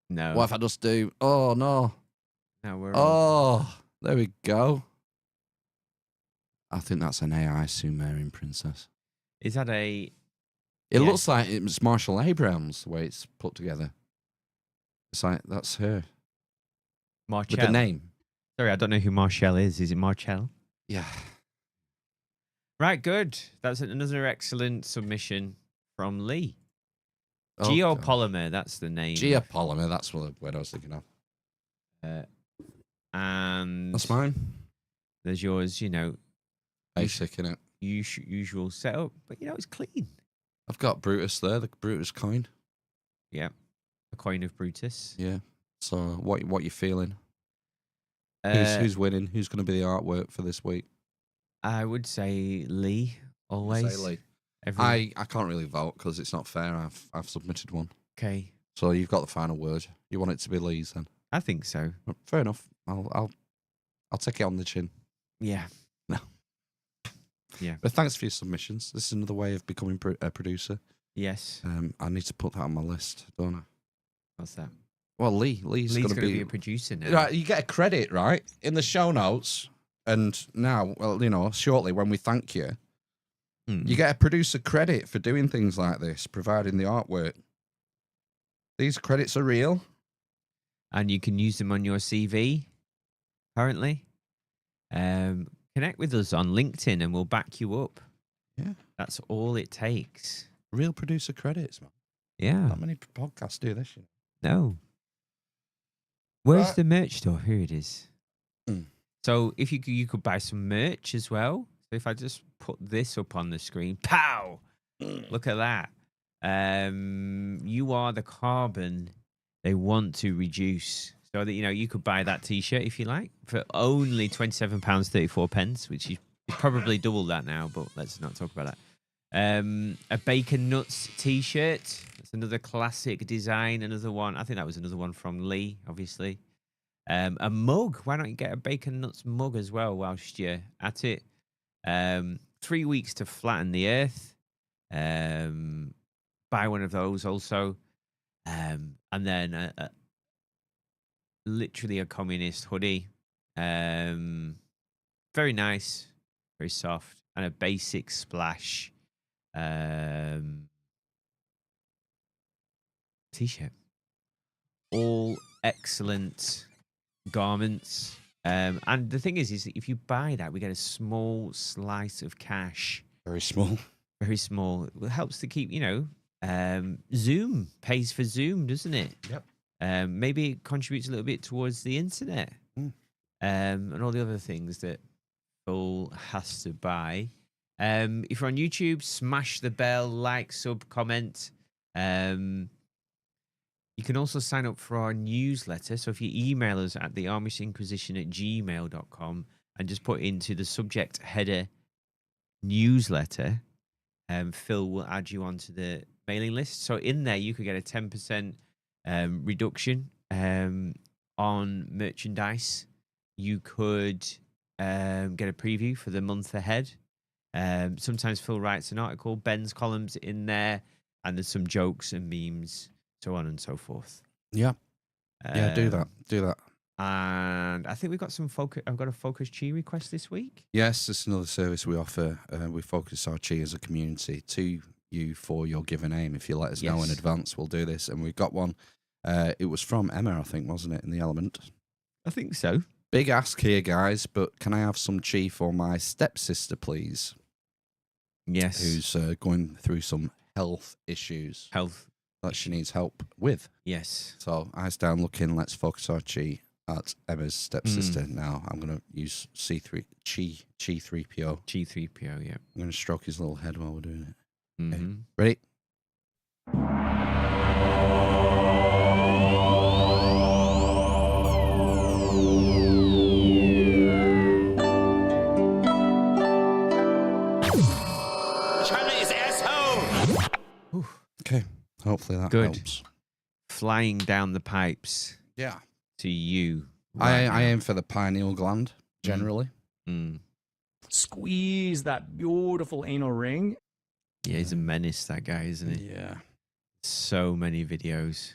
No. What if I just do? Oh no. No, we're. Oh, there we go. I think that's an AI Sumerian princess. Is that a? It looks like it's Marshall Abrams the way it's put together. It's like that's her. Marshall. With the name. Sorry, I don't know who Marshall is. Is it Marshall? Yeah. Right, good. That's another excellent submission from Lee. Oh, Geopolymer, that's the name. Geopolymer, that's what I was thinking of. And that's mine. There's yours, basic, innit? Usual setup, but it's clean. I've got Brutus there, the Brutus coin. Yeah, a coin of Brutus. Yeah. So what you feeling? Who's winning? Who's going to be the artwork for this week? I would say Lee. Always. Say Lee. I can't really vote because it's not fair. I've submitted one. Okay. So you've got the final word. You want it to be Lee's then? I think so. Fair enough. I'll take it on the chin. Yeah. No. Yeah. But thanks for your submissions. This is another way of becoming a producer. Yes. I need to put that on my list, don't I? What's that? Well, Lee's going to be a producer now. Right, you get a credit, right, in the show notes, and now, well, shortly when we thank you, you get a producer credit for doing things like this, providing the artwork. These credits are real, and you can use them on your CV. Currently, connect with us on LinkedIn, and we'll back you up. Yeah, that's all it takes. Real producer credits, man. Yeah, not many podcasts do this. No. Where's the merch store? Here it is. Mm. So if you could buy some merch as well. So if I just put this up on the screen, pow! Look at that. You are the carbon they want to reduce. So that you could buy that T-shirt if you like for only £27.34, which is probably double that now. But let's not talk about that. A Bacon Nuts T-shirt. That's another classic design. Another one. I think that was another one from Lee, obviously. A mug. Why don't you get a Bacon Nuts mug as well whilst you're at it? 3 weeks to flatten the earth. Buy one of those also. And then literally a communist hoodie. Very nice. Very soft. And a basic splash. T-shirt. All excellent garments. And the thing is if you buy that, we get a small slice of cash. Very small. Very small. It helps to keep, Zoom pays for Zoom, doesn't it? Yep. Maybe it contributes a little bit towards the internet. And all the other things that Phil has to buy. If you're on YouTube, smash the bell, like, sub, comment. You can also sign up for our newsletter. So if you email us at theamishinquisition@gmail.com and just put into the subject header newsletter, Phil will add you onto the mailing list. So in there, you could get a 10% reduction on merchandise. You could get a preview for the month ahead. Sometimes Phil writes an article, Ben's columns in there, and there's some jokes and memes, so on and so forth. Yeah. Yeah, do that. Do that. And I think we've got some focus. I've got a Focus Chi request this week. Yes, it's another service we offer. We focus our Chi as a community to you for your given aim. If you let us know in advance, we'll do this. And we've got one. It was from Emma, I think, wasn't it, in the Element? I think so. Big ask here, guys, but can I have some Chi for my stepsister, please? Yes. Who's going through some health issues. Health. That she needs help with. Yes. So, eyes down looking, let's focus our Chi at Emma's stepsister. Now, I'm going to use Chi 3PO. Chi 3PO, yeah. I'm going to stroke his little head while we're doing it. Mm-hmm. Okay. Ready? Chinese asshole! Okay. Hopefully that helps. Flying down the pipes. Yeah. To you. I aim for the pineal gland, generally. Squeeze that beautiful anal ring. Yeah, he's a menace, that guy, isn't he? Yeah. So many videos.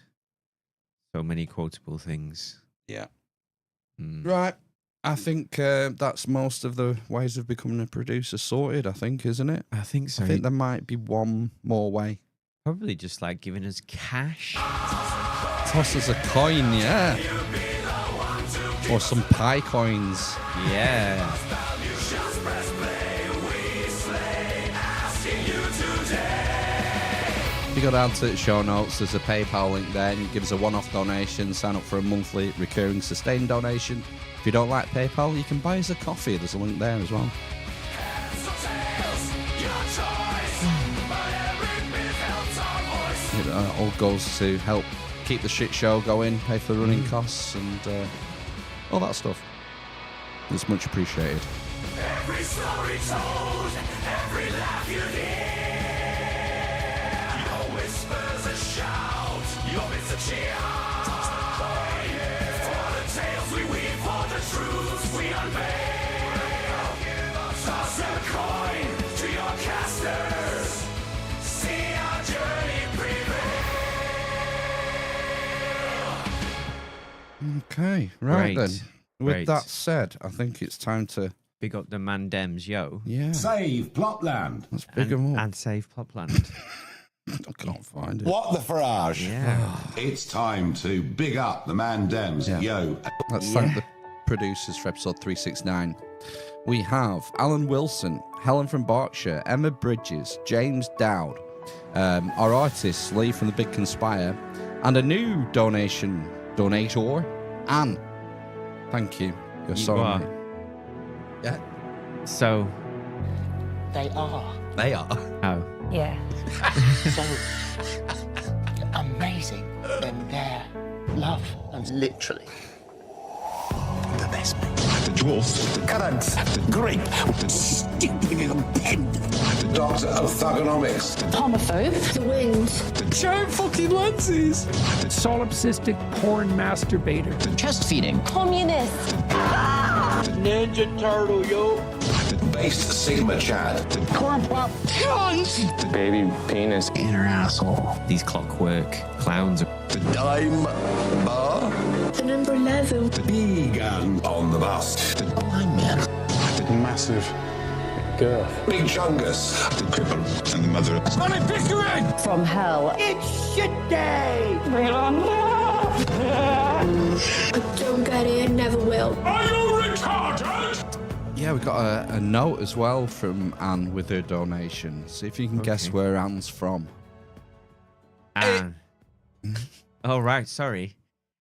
So many quotable things. Yeah. Right. I think that's most of the ways of becoming a producer sorted, I think, isn't it? I think so. I think there might be one more way. Probably just like giving us cash. Toss us a coin, yeah. Or some pie coins. Yeah. If you go down to the show notes, there's a PayPal link there, and you give us a one-off donation, sign up for a monthly recurring sustained donation. If you don't like PayPal, you can buy us a coffee. There's a link there as well. It all goes to help keep the shit show going, pay for the running costs, and all that stuff. It's much appreciated. Every story told, every laugh you hear, your whispers a shout, your bits a cheer. For the tales we weave, for the truths we unveil, toss a coin to your casters, see our journey prevail. Okay, right Great. then. With Great. that said, I think it's time to Big up the Mandems, yo. Yeah. Save Plotland. Let's big them up. And save Plotland. I can't find it. What the farage? Yeah. It's time to big up the Mandems. Yo. Let's thank the producers for episode 369. We have Alan Wilson, Helen from Berkshire, Emma Bridges, James Dowd, our artist Lee from the Big Conspire, and a new donator, Anne. Thank you. You're so are. amazing. Yeah. So. They are. They are. Oh. Yeah. So amazing in their love and literally the best mate. The dwarf. The currant. The grape. The stupid pen. The doctor of thugonomics. The homophobe. The wind. The giant fucking lenses. The solipsistic porn masturbator. The chest feeding. Communist. Ninja Turtle, yo. The based Sigma Chad. The Clump up. The Baby penis in her asshole. These clockwork clowns. The dime bar. The number 11. The big gun on the bus. The blind man. The massive girth. Big Chungus. The cripple. And the mother of Sonny Pickering. From hell. It's shit day. I don't get it, never will. Are you retarded? Yeah, we got a note as well from Anne with her donation. See if you can guess where Anne's from. Anne. Oh, right. Sorry.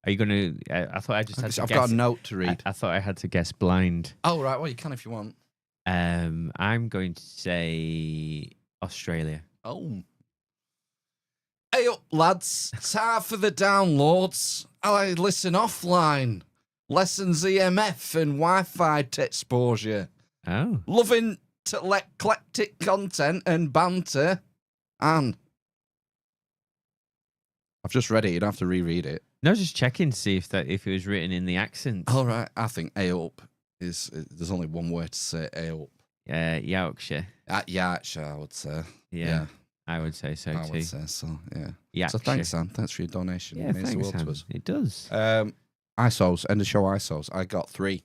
Are you going to... I thought I just had to I've guess. got a note to read. I thought I had to guess blind. Oh, right. Well, you can if you want. I'm going to say Australia. Oh. Hey up, lads. Time for the downloads. I listen offline. Lessons EMF and Wi-Fi exposure. Oh. Loving to eclectic content and banter. Anne. I've just read it. You'd have to reread it. No, just checking to see if it was written in the accent. All right. I think A up is... There's only one word to say A up. Yorkshire. Yorkshire, I would say. Yeah. I would say so I too. would say so, yeah. Yeah. So thanks, Sam. Thanks for your donation. Yeah, It means the thanks, world to Sam. us. It does. ISOs, end of show ISOs. I got 3.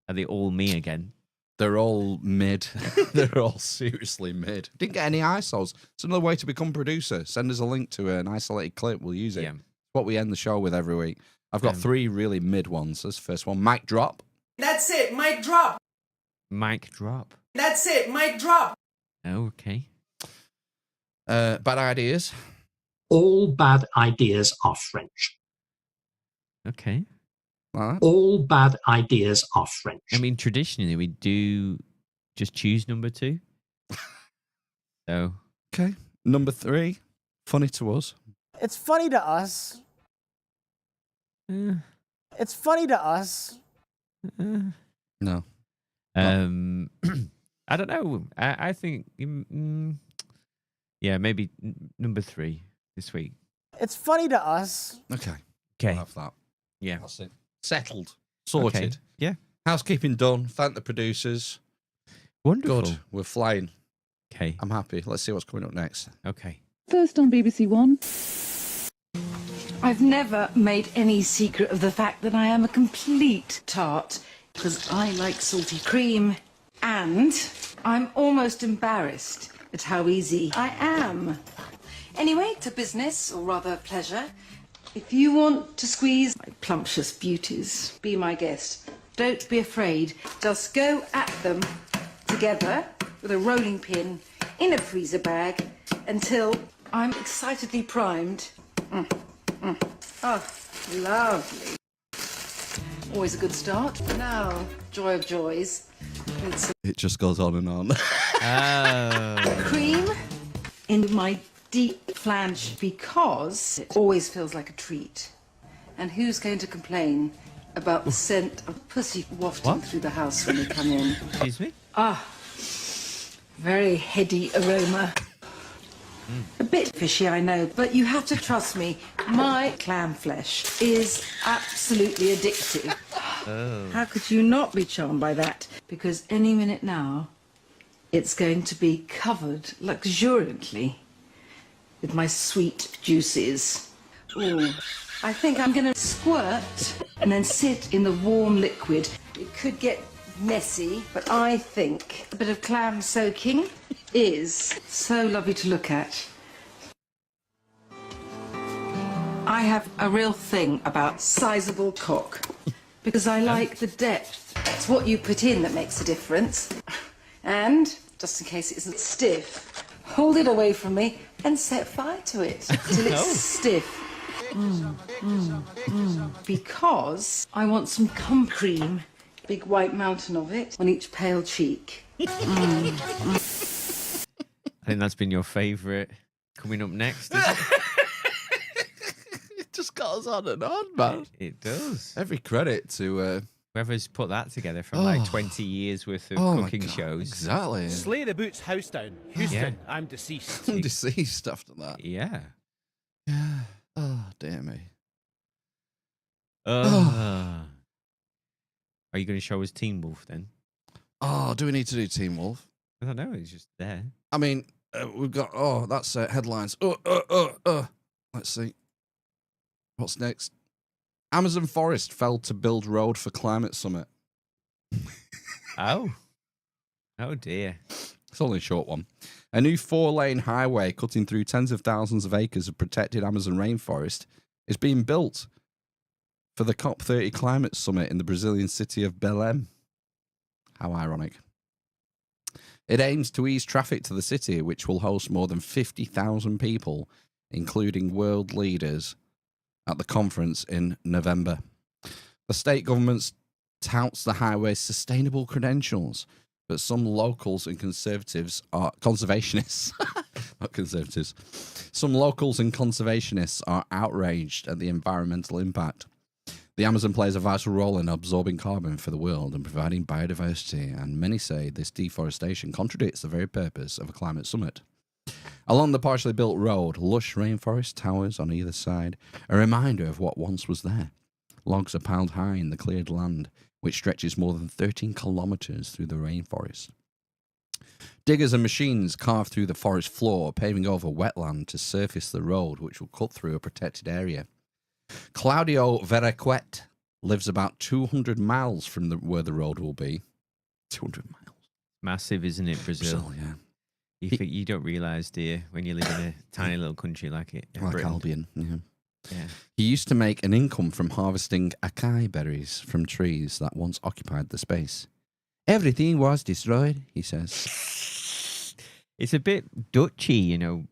Are they all me again? They're all mid. They're all seriously mid. Didn't get any ISOs. It's another way to become producer. Send us a link to an isolated clip. We'll use it. Yeah. What we end the show with every week. I've got 3 really mid ones. This first one, mic drop. That's it, mic drop. Mic drop. That's it, mic drop. Oh, okay. Bad ideas. All bad ideas are French. Okay. All bad ideas are French. I mean, traditionally, we do just choose number 2. So. Okay. Number 3, funny to us. It's funny to us. It's funny to us. No. I don't know. I think, yeah, maybe number 3 this week. It's funny to us. Okay. Okay. I'll have that. Yeah. That's it. Settled. Sorted. Okay. Yeah. Housekeeping done. Thank the producers. Wonderful. Good. We're flying. Okay. I'm happy. Let's see what's coming up next. Okay. First on BBC One. I've never made any secret of the fact that I am a complete tart because I like salty cream and I'm almost embarrassed at how easy I am. Anyway, to business, or rather pleasure. If you want to squeeze my plumptious beauties, be my guest. Don't be afraid. Just go at them together with a rolling pin in a freezer bag until I'm excitedly primed. Oh, lovely. Always a good start. Now, joy of joys. It's It just goes on and on. cream in my deep flange because it always feels like a treat. And who's going to complain about the scent of pussy wafting through the house when we come in? Excuse me? Ah, very heady aroma. A bit fishy, I know, but you have to trust me. My clam flesh is absolutely addictive. Oh. How could you not be charmed by that? Because any minute now, it's going to be covered luxuriantly with my sweet juices. Ooh. I think I'm going to squirt and then sit in the warm liquid. It could get messy, but I think a bit of clam soaking is so lovely to look at. I have a real thing about sizable cock because I like the depth. It's what you put in that makes a difference. And, just in case it isn't stiff, hold it away from me and set fire to it till it's stiff. Because I want some cum cream, big white mountain of it, on each pale cheek. I think that's been your favourite. Coming up next, isn't it? It just goes on and on, man. It does. Every credit to whoever's put that together from like 20 years worth of Oh my cooking God, shows. Exactly. Slay the Boots house down. Houston, Yeah. I'm deceased. I'm deceased after that. Yeah. Yeah. Oh, dear me. Are you going to show us Teen Wolf then? Oh, do we need to do Teen Wolf? I don't know. It's just there. I mean, we've got, that's headlines. Let's see. What's next? Amazon forest fell to build road for climate summit. Oh dear. It's only a short one. A new 4-lane highway cutting through tens of thousands of acres of protected Amazon rainforest is being built for the COP30 climate summit in the Brazilian city of Belém. How ironic. It aims to ease traffic to the city, which will host more than 50,000 people, including world leaders, at the conference in November. The state government touts the highway's sustainable credentials, but some locals and conservatives are conservationists, not conservatives. Some locals and conservationists are outraged at the environmental impact. The Amazon plays a vital role in absorbing carbon for the world and providing biodiversity, and many say this deforestation contradicts the very purpose of a climate summit. Along the partially built road, lush rainforest towers on either side, a reminder of what once was there. Logs are piled high in the cleared land, which stretches more than 13 kilometers through the rainforest. Diggers and machines carve through the forest floor, paving over wetland to surface the road, which will cut through a protected area. Claudio Verrequet lives about 200 miles from where the road will be. 200 miles. Massive, isn't it, Brazil? Yeah. You don't realise, do you, when you live in a tiny little country like it? Like Britain. Albion, yeah. Yeah. He used to make an income from harvesting acai berries from trees that once occupied the space. Everything was destroyed, he says. It's a bit Dutchy, you know,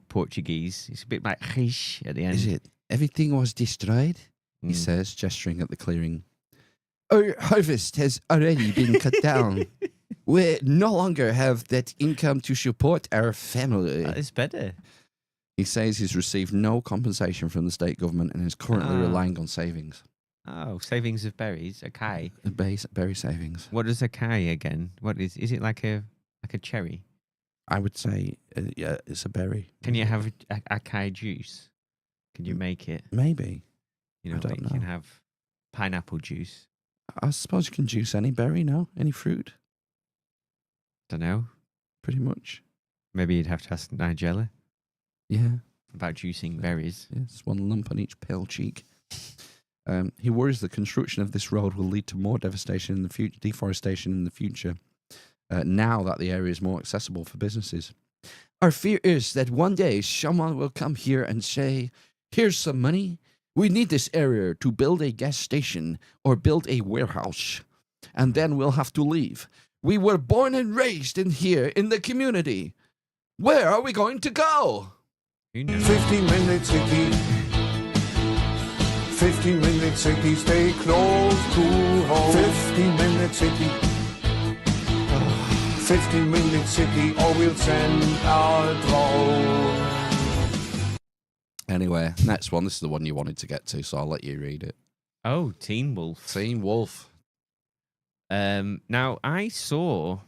Portuguese. It's a bit like rish at the end. Is it? Everything was destroyed, he says, gesturing at the clearing. Our harvest has already been cut down. We no longer have that income to support our family. That is better. He says he's received no compensation from the state government and is currently relying on savings. Oh, savings of berries, acai. Berry savings. What is acai again? What is it like a cherry? I would say, yeah, it's a berry. Can you have acai juice? Can you make it? Maybe. You know, like you can have pineapple juice. I suppose you can juice any berry, no? Any fruit? Don't know. Pretty much. Maybe you'd have to ask Nigella. Yeah. About juicing berries. Yes, one lump on each pale cheek. He worries the construction of this road will lead to more devastation in the future, deforestation in the future, now that the area is more accessible for businesses. Our fear is that one day someone will come here and say, here's some money. We need this area to build a gas station or build a warehouse. And then we'll have to leave. We were born and raised in here, in the community. Where are we going to go? 15 minutes city. 15 minutes city, stay close to home. 15 minutes city. 15 minutes city, or we'll send our drone. Anyway, next one. This is the one you wanted to get to, so I'll let you read it. Oh, Teen Wolf. Teen Wolf. Now, I saw...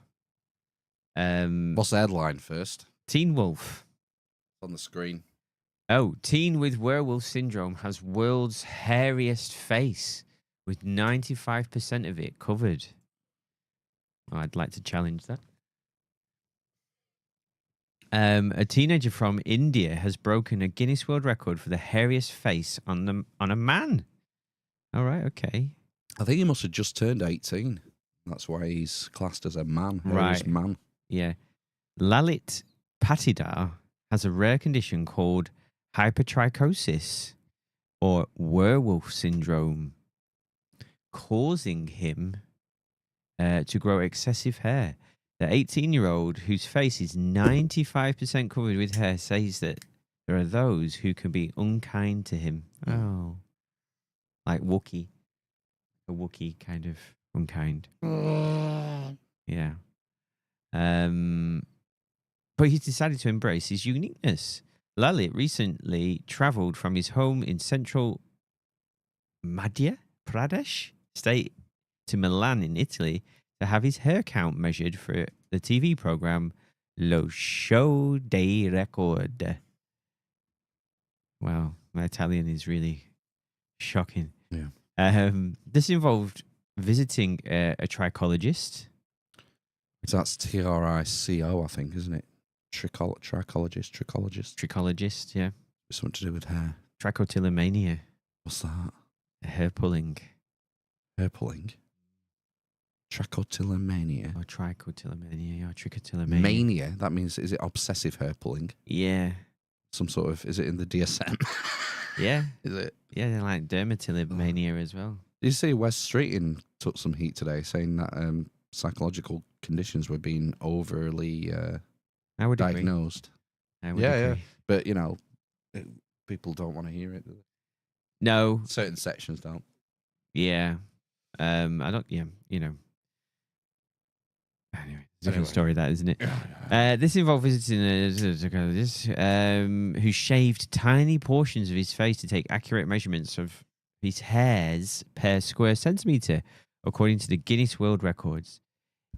What's the headline first? Teen Wolf. On the screen. Oh, teen with werewolf syndrome has world's hairiest face, with 95% of it covered. Oh, I'd like to challenge that. A teenager from India has broken a Guinness World Record for the hairiest face on a man. All right, okay. I think he must have just turned 18. That's why he's classed as a man. Right. Man. Yeah. Lalit Patidar has a rare condition called hypertrichosis, or werewolf syndrome, causing him to grow excessive hair. The 18-year-old, whose face is 95% covered with hair, says that there are those who can be unkind to him. Oh. Like Wacky. A Wookiee kind of unkind. Yeah. But he's decided to embrace his uniqueness. Lalit recently travelled from his home in central Madhya Pradesh state to Milan in Italy to have his hair count measured for the TV program Lo Show dei Record. Wow, my Italian is really shocking. Yeah. This involved visiting a trichologist. That's TRICO, I think, isn't it? Trichologist, yeah. Something to do with hair. Trichotillomania. What's that? Hair pulling. Hair pulling? Trichotillomania. Or trichotillomania, or trichotillomania. Mania? That means, is it obsessive hair pulling? Yeah. Some sort of, is it in the DSM? Yeah. Is it? Yeah, they're like dermatillomania as well. Did you see Wes Streeting took some heat today saying that psychological conditions were being overly diagnosed? I would agree. But, you know, people don't want to hear it, do they? No. Certain sections don't. Yeah. I don't, yeah, you know. Anyway, different story that, isn't it? This involved visiting who shaved tiny portions of his face to take accurate measurements of his hairs per square centimetre, according to the Guinness World Records.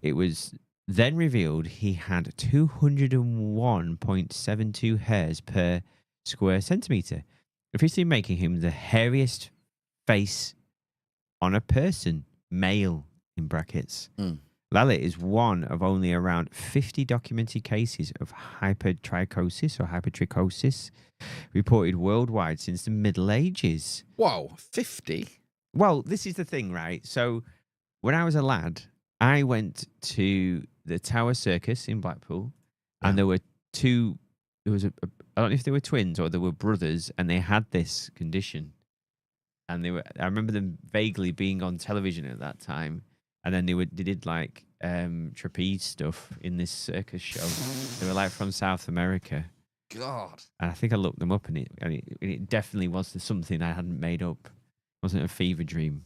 It was then revealed he had 201.72 hairs per square centimetre, officially making him the hairiest face on a person, male in brackets. Lalit is one of only around 50 documented cases of hypertrichosis or hypertrichosis reported worldwide since the Middle Ages. Wow, 50? Well, this is the thing, right? So when I was a lad, I went to the Tower Circus in Blackpool, and there were two. There was I don't know if they were twins or they were brothers, and they had this condition. And they were. I remember them vaguely being on television at that time, and then they did like trapeze stuff in this circus show. They were like from South America. God. And I think I looked them up, and it definitely was something I hadn't made up. It wasn't a fever dream.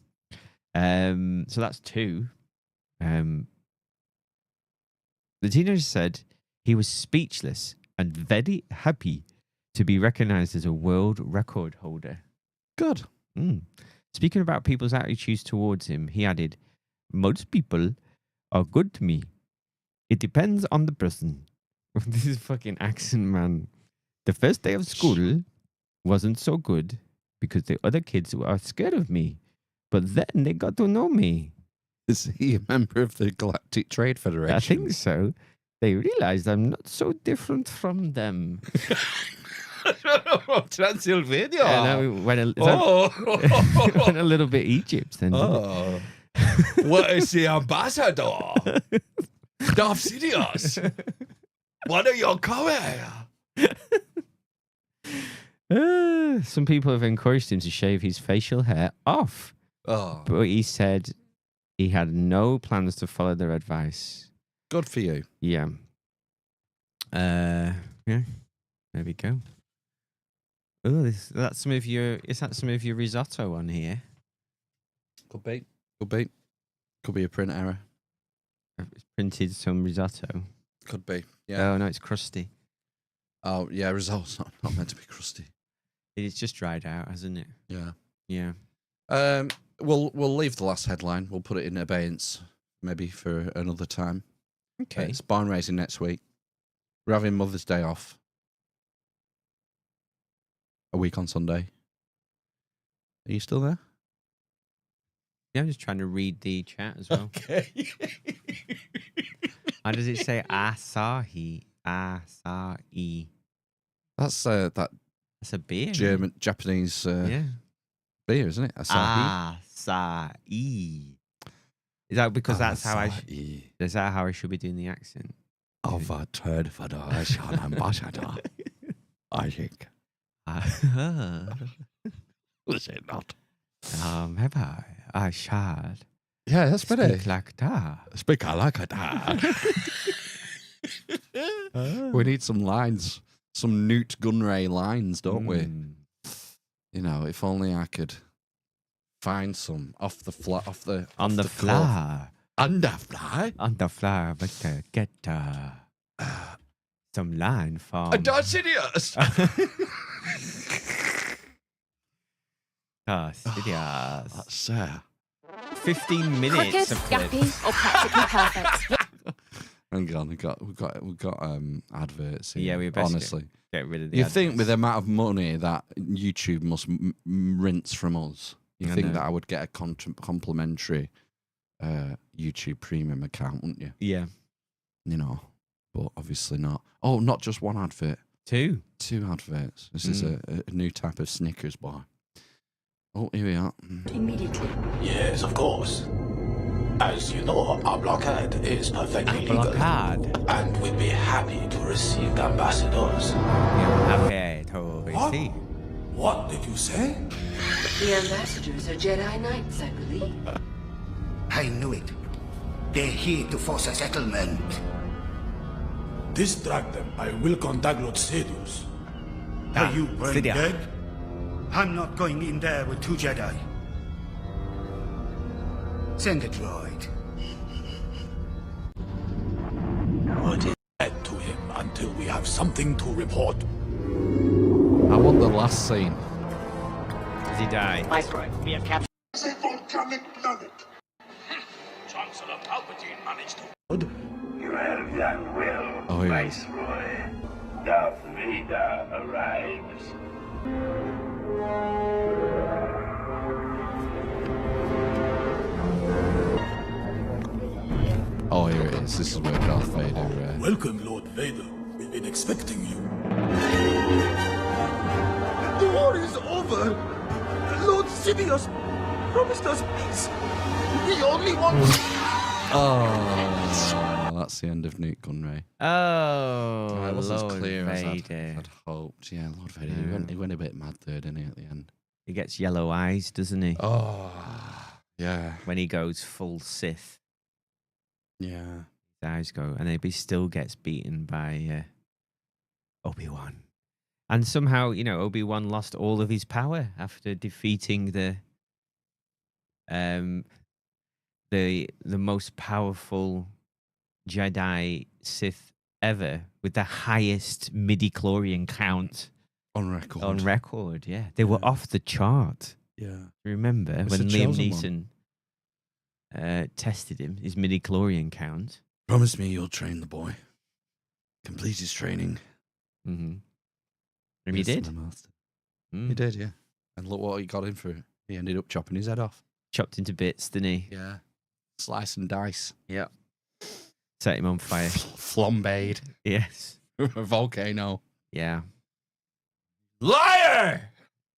So that's 2. The teenager said he was speechless and very happy to be recognized as a world record holder. Good. Speaking about people's attitudes towards him, he added, "Most people are good to me. It depends on the person." This is fucking accent, man. The first day of school wasn't so good because the other kids were scared of me. But then they got to know me. Is he a member of the Galactic Trade Federation? I think so. They realized I'm not so different from them. Transylvania. And we went went a little bit Egypt then. Oh. What is the ambassador? Darth Sidious. When are you coming? Some people have encouraged him to shave his facial hair off. Oh. But he said he had no plans to follow their advice. Good for you. Yeah. Yeah. There we go. Oh, is that some of your risotto on here? Could be. Could be. Could be a print error. It's printed some risotto. Could be. Yeah. Oh no, it's crusty. Oh yeah, risotto's not meant to be crusty. It's just dried out, hasn't it? Yeah. Yeah. We'll leave the last headline. We'll put it in abeyance maybe for another time. Okay. It's barn raising next week. We're having Mother's Day off. A week on Sunday. Are you still there? Yeah, I'm just trying to read the chat as well. Okay. How does it say Asahi? Asahi. That's a beer. Japanese yeah. beer, isn't it? Asahi. Asahi. Is that because that's how is that how I should be doing the accent? Of a third Federation ambassador. I think. Was it not? Have I shall. Yeah, that's better. Speak like that. Speak like that. We need some lines, some Newt Gunray lines, don't we? You know, if only I could find some off the fly. On the fly, but get some line from. That's idiots. That's 15 minutes. Crooked, gappy, or practically perfect. Hang on, we've got adverts here. Yeah, we best honestly get rid of the You adverts. think with the amount of money that YouTube must rinse from us, you I think know. that I would get a complimentary YouTube premium account, wouldn't you? Yeah. You know, but obviously not. Oh, not just one advert. Two adverts. This is a new type of Snickers bar. Oh, here we are. Immediately. Yes, of course. As you know, our blockade is perfectly legal. And we'd be happy to receive ambassadors. Happy to receive. What did you say? The ambassadors are Jedi Knights, I believe. I knew it. They're here to force a settlement. Distract them. I will contact Lord Sidious. Are you brain dead? I'm not going in there with 2 Jedi. Send a droid. What is dead to him until we have something to report? I want the last scene. Does he die? Viceroy, we have captured. It's a volcanic planet. Chancellor Palpatine managed to. Well done, Will. Oh, yes. Viceroy. Darth Vader arrives. Oh, here it is. This is where Darth Vader. Welcome, Lord Vader. We've been expecting you. The war is over. Lord Sidious promised us peace. We only want. Oh, that's the end of Newt Gunray. Oh, it wasn't Lord as clear Vader. as I'd hoped. Yeah, Lord Vader. He went a bit mad there, didn't he, at the end? He gets yellow eyes, doesn't he? Oh, yeah. When he goes full Sith. Yeah. His eyes go, and he still gets beaten by Obi-Wan. And somehow, Obi-Wan lost all of his power after defeating the most powerful Jedi Sith ever, with the highest midi-chlorian count on record. On record, yeah. They were off the chart. Yeah. Remember It's when the Liam chosen Neeson tested him, his midi-chlorian count? Promise me you'll train the boy. Complete his training. Mm-hmm. And he did. He did, yeah. And look what he got in for it. He ended up chopping his head off. Chopped into bits, didn't he? Yeah. Slice and dice. Yeah. Set him on fire. Flambéed. Yes. A volcano. Yeah. Liar!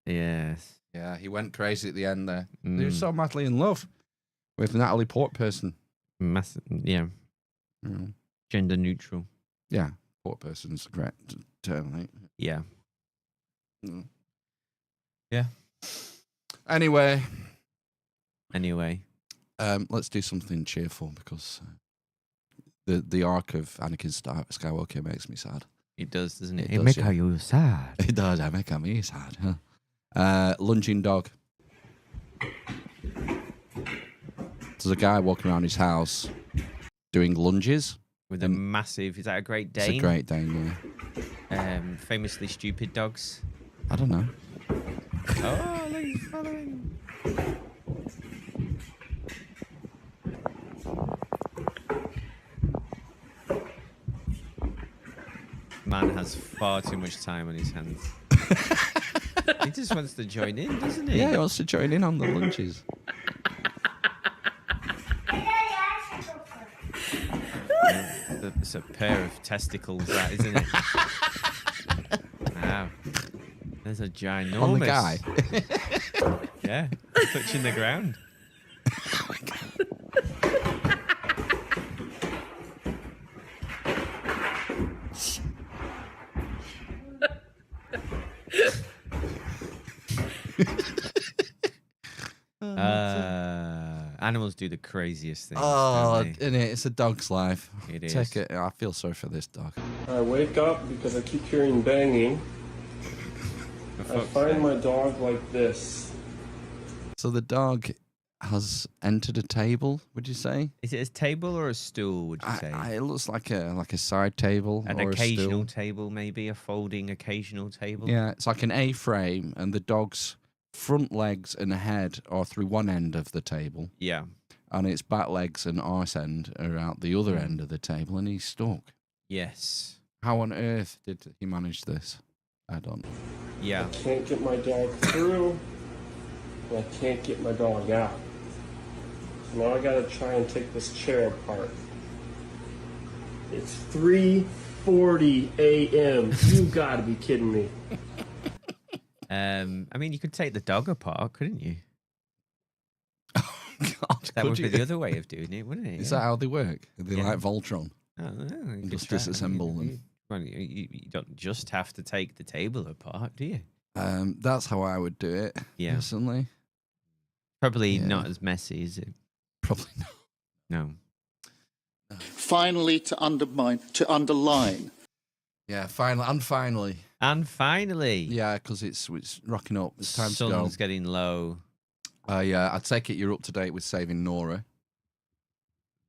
Yes. Yeah, he went crazy at the end there. He was so madly in love with Natalie Portperson. Yeah. Gender neutral. Yeah. Portperson's the correct term, I think. Yeah. Yeah. Anyway. Let's do something cheerful because the arc of Anakin Skywalker makes me sad. It does, doesn't it? It makes you sad. It does. It makes me sad. Huh? Lunging dog. There's a guy walking around his house doing lunges with a massive. Is that a Great Dane? It's a Great Dane. Yeah. Famously stupid dogs. I don't know. Oh, look, he's following. Man has far too much time on his hands. He just wants to join in, doesn't he? Yeah, he wants to join in on the lunges. It's a pair of testicles, that, isn't it? Wow. There's a ginormous... On the guy? Yeah, touching the ground. Oh my God. Animals do the craziest things. Oh, don't they? isn't it? It's a dog's life. It is. Take it. I feel sorry for this dog. I wake up because I keep hearing banging. I find my dog like this. So the dog has entered a table, would you say? Is it a table or a stool, would you say? It looks like a side table. An or occasional a stool. Table, maybe a folding occasional table. Yeah, it's like an A-frame, and the dog's front legs and head are through one end of the table. Yeah. And its back legs and arse end are out the other end of the table, and he's stuck. Yes. How on earth did he manage this? I don't know. Yeah. I can't get my dog through, and I can't get my dog out. So now I gotta try and take this chair apart. It's 3:40 a.m. You gotta be kidding me. I mean, you could take the dog apart, couldn't you? God, that would you? be the other way of doing it, wouldn't it? Is that how they work? Are they like Voltron? I don't know. You And could just try. disassemble them. Well, you don't just have to take the table apart, do you? That's how I would do it, personally. Probably not as messy, is it? Probably not. No. Finally, to underline. Yeah, finally. And finally. Yeah, because it's rocking up. It's time to go. Sun's getting low. Yeah, I take it you're up to date with Saving Nora.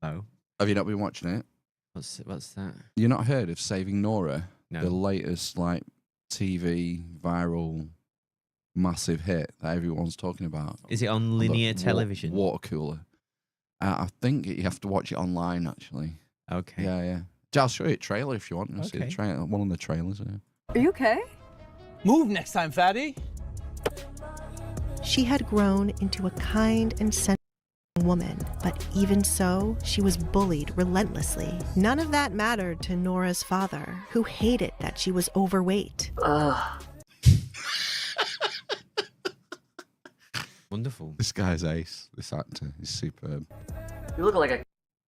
Oh. Have you not been watching it? What's that? You not heard of Saving Nora? No. The latest TV viral massive hit that everyone's talking about. Is it on linear television? Water cooler. I think you have to watch it online, actually. Okay. Yeah. I'll show you a trailer if you want. You'll see the trailer. One of the trailers. Yeah. Are you okay? Move next time, fatty. She had grown into a kind and sensitive woman, but even so, she was bullied relentlessly. None of that mattered to Nora's father, who hated that she was overweight. Wonderful. This guy's ace. This actor is superb. You look like a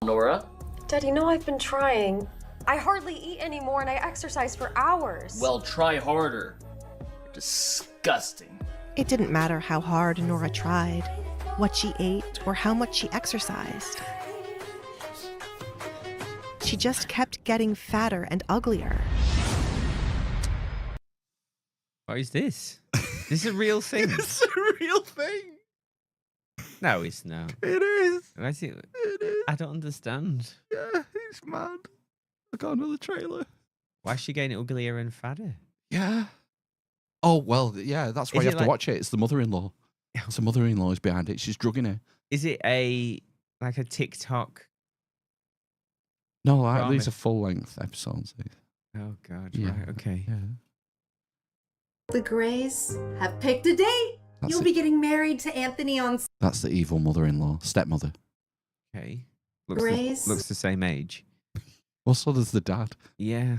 Nora. Dad, you know I've been trying. I hardly eat anymore and I exercise for hours. Well, try harder. You're disgusting. It didn't matter how hard Nora tried, what she ate, or how much she exercised. She just kept getting fatter and uglier. What is this? This is a real thing. It's a real thing. No, it's not. It is. I think It is. I don't understand. Yeah, it's mad. I got another trailer. Why is she getting uglier and fatter? Yeah. Oh, well, yeah, that's why Is you it have like- to watch it. It's the mother-in-law. It's the mother-in-law is behind it. She's drugging her. Is it a TikTok? No, Drama. these are full-length episodes. Oh God! Yeah. Right, okay. Yeah. The Greys have picked a date. That's You'll it. be getting married to Anthony on That's the evil mother-in-law, stepmother. Okay. Grace. Looks the same age. Well, so does the dad. Yeah.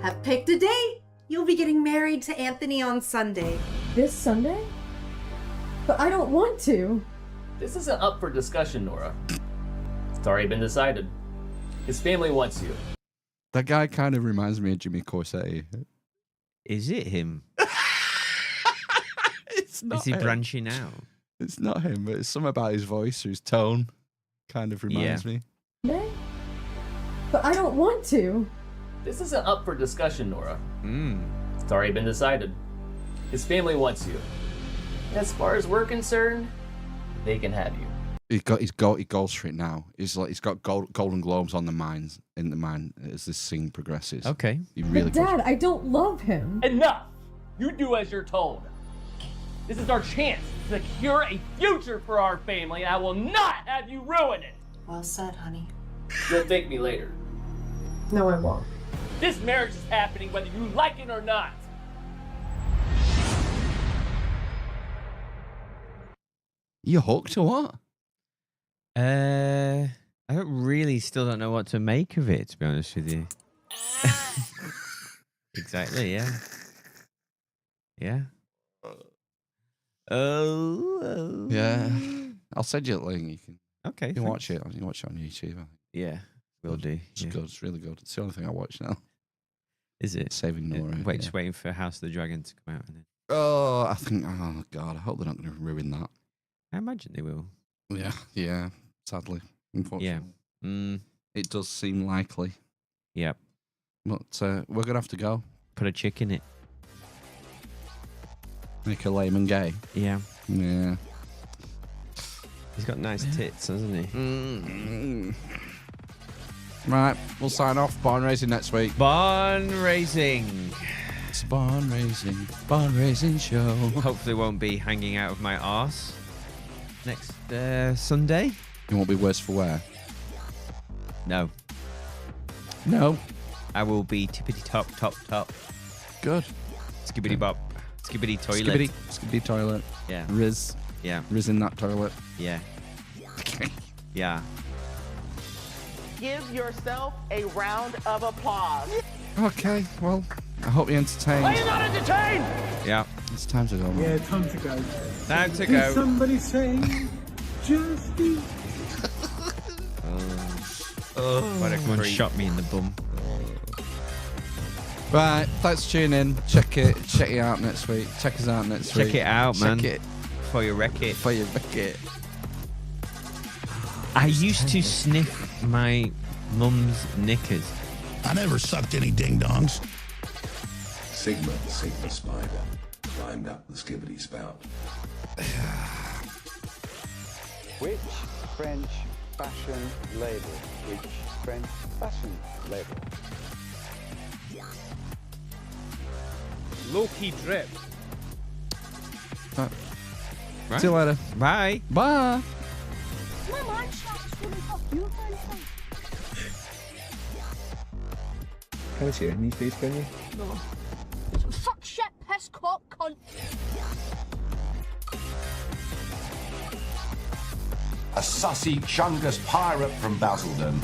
have picked a date. You'll be getting married to Anthony on Sunday. This Sunday? But I don't want to. This isn't up for discussion, Nora. It's already been decided. His family wants you. That guy kind of reminds me of Jimmy Corsetti. Is it him? It's not Is he him. branching out? It's not him, but it's something about his voice or his tone kind of reminds me. Sunday? But I don't want to. This isn't up for discussion, Nora. Hmm. It's already been decided. His family wants you. As far as we're concerned, they can have you. He goes for it now. He's got Golden Globes on the mind as this scene progresses. Okay. He really But Dad, I don't love him. Enough! You do as you're told. This is our chance to secure a future for our family, and I will not have you ruin it. Well said, honey. You'll thank me later. No, I won't. This marriage is happening whether you like it or not. You hooked or what? I still don't know what to make of it, to be honest with you. Exactly, yeah. Yeah. Oh. Yeah. I'll send you a link. You can Okay. you can watch it. You can watch it on YouTube. I think. Yeah, will do. It's yeah. good. It's really good. It's the only thing I watch now. Is it? Saving Nora. Just waiting for House of the Dragon to come out. And then... Oh, I think. Oh God, I hope they're not going to ruin that. I imagine they will. Yeah. Yeah. Sadly, unfortunately. Yeah. It does seem likely. Yep. But we're gonna have to go. Put a chick in it. Make a layman gay. Yeah. Yeah. He's got nice tits, hasn't he? Right, we'll sign off. Barn raising next week. Barn raising. It's a barn raising show. Hopefully won't be hanging out of my arse next Sunday. It won't be worse for wear. No. No. I will be tippity top. Good. Skibbity bop. Skibbity toilet. Skibbity toilet. Yeah. Riz. Yeah. Riz in that toilet. Yeah. Yeah. Give yourself a round of applause. Okay, well, I hope you're entertained. Are you not entertained? Yeah. It's time to go, man. Yeah, time to go. Time to Did go. somebody say just eat? One shot me in the bum. Right, thanks for tuning in. Check it out next week. Check us out next week. Check it out, man. Check it. Before you wreck it. Before you wreck it. I used to sniff my mum's knickers. I never sucked any ding-dongs. Sigma, the Sigma spider, climbed up the skibbity spout. Which French fashion label? Which French fashion label? Low-key drip. Right. See you later. Bye. Bye. Can I see any face, can you? No. Fuck shit, piss, cock, cunt. a sussy Chungus pirate from Basildon.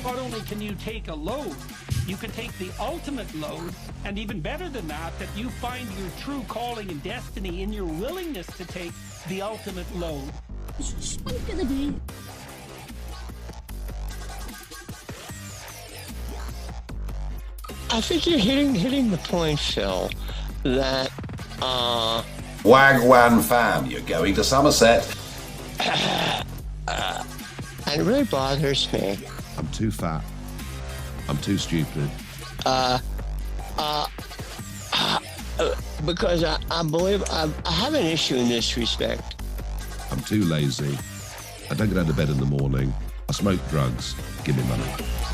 Not only can you take a load, you can take the ultimate load, and even better than that, that you find your true calling and destiny in your willingness to take the ultimate load. Spunk of the day. I think you're hitting the point, Phil, that, Wagwan fam, you're going to Somerset. and it really bothers me. I'm too fat. I'm too stupid. Because I believe I have an issue in this respect. I'm too lazy. I don't get out of bed in the morning. I smoke drugs. Give me money.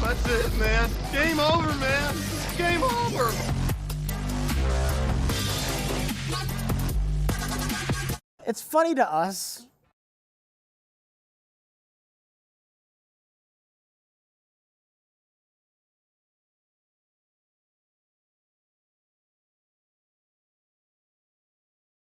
That's it, man. Game over, man. It's game over. It's funny to us,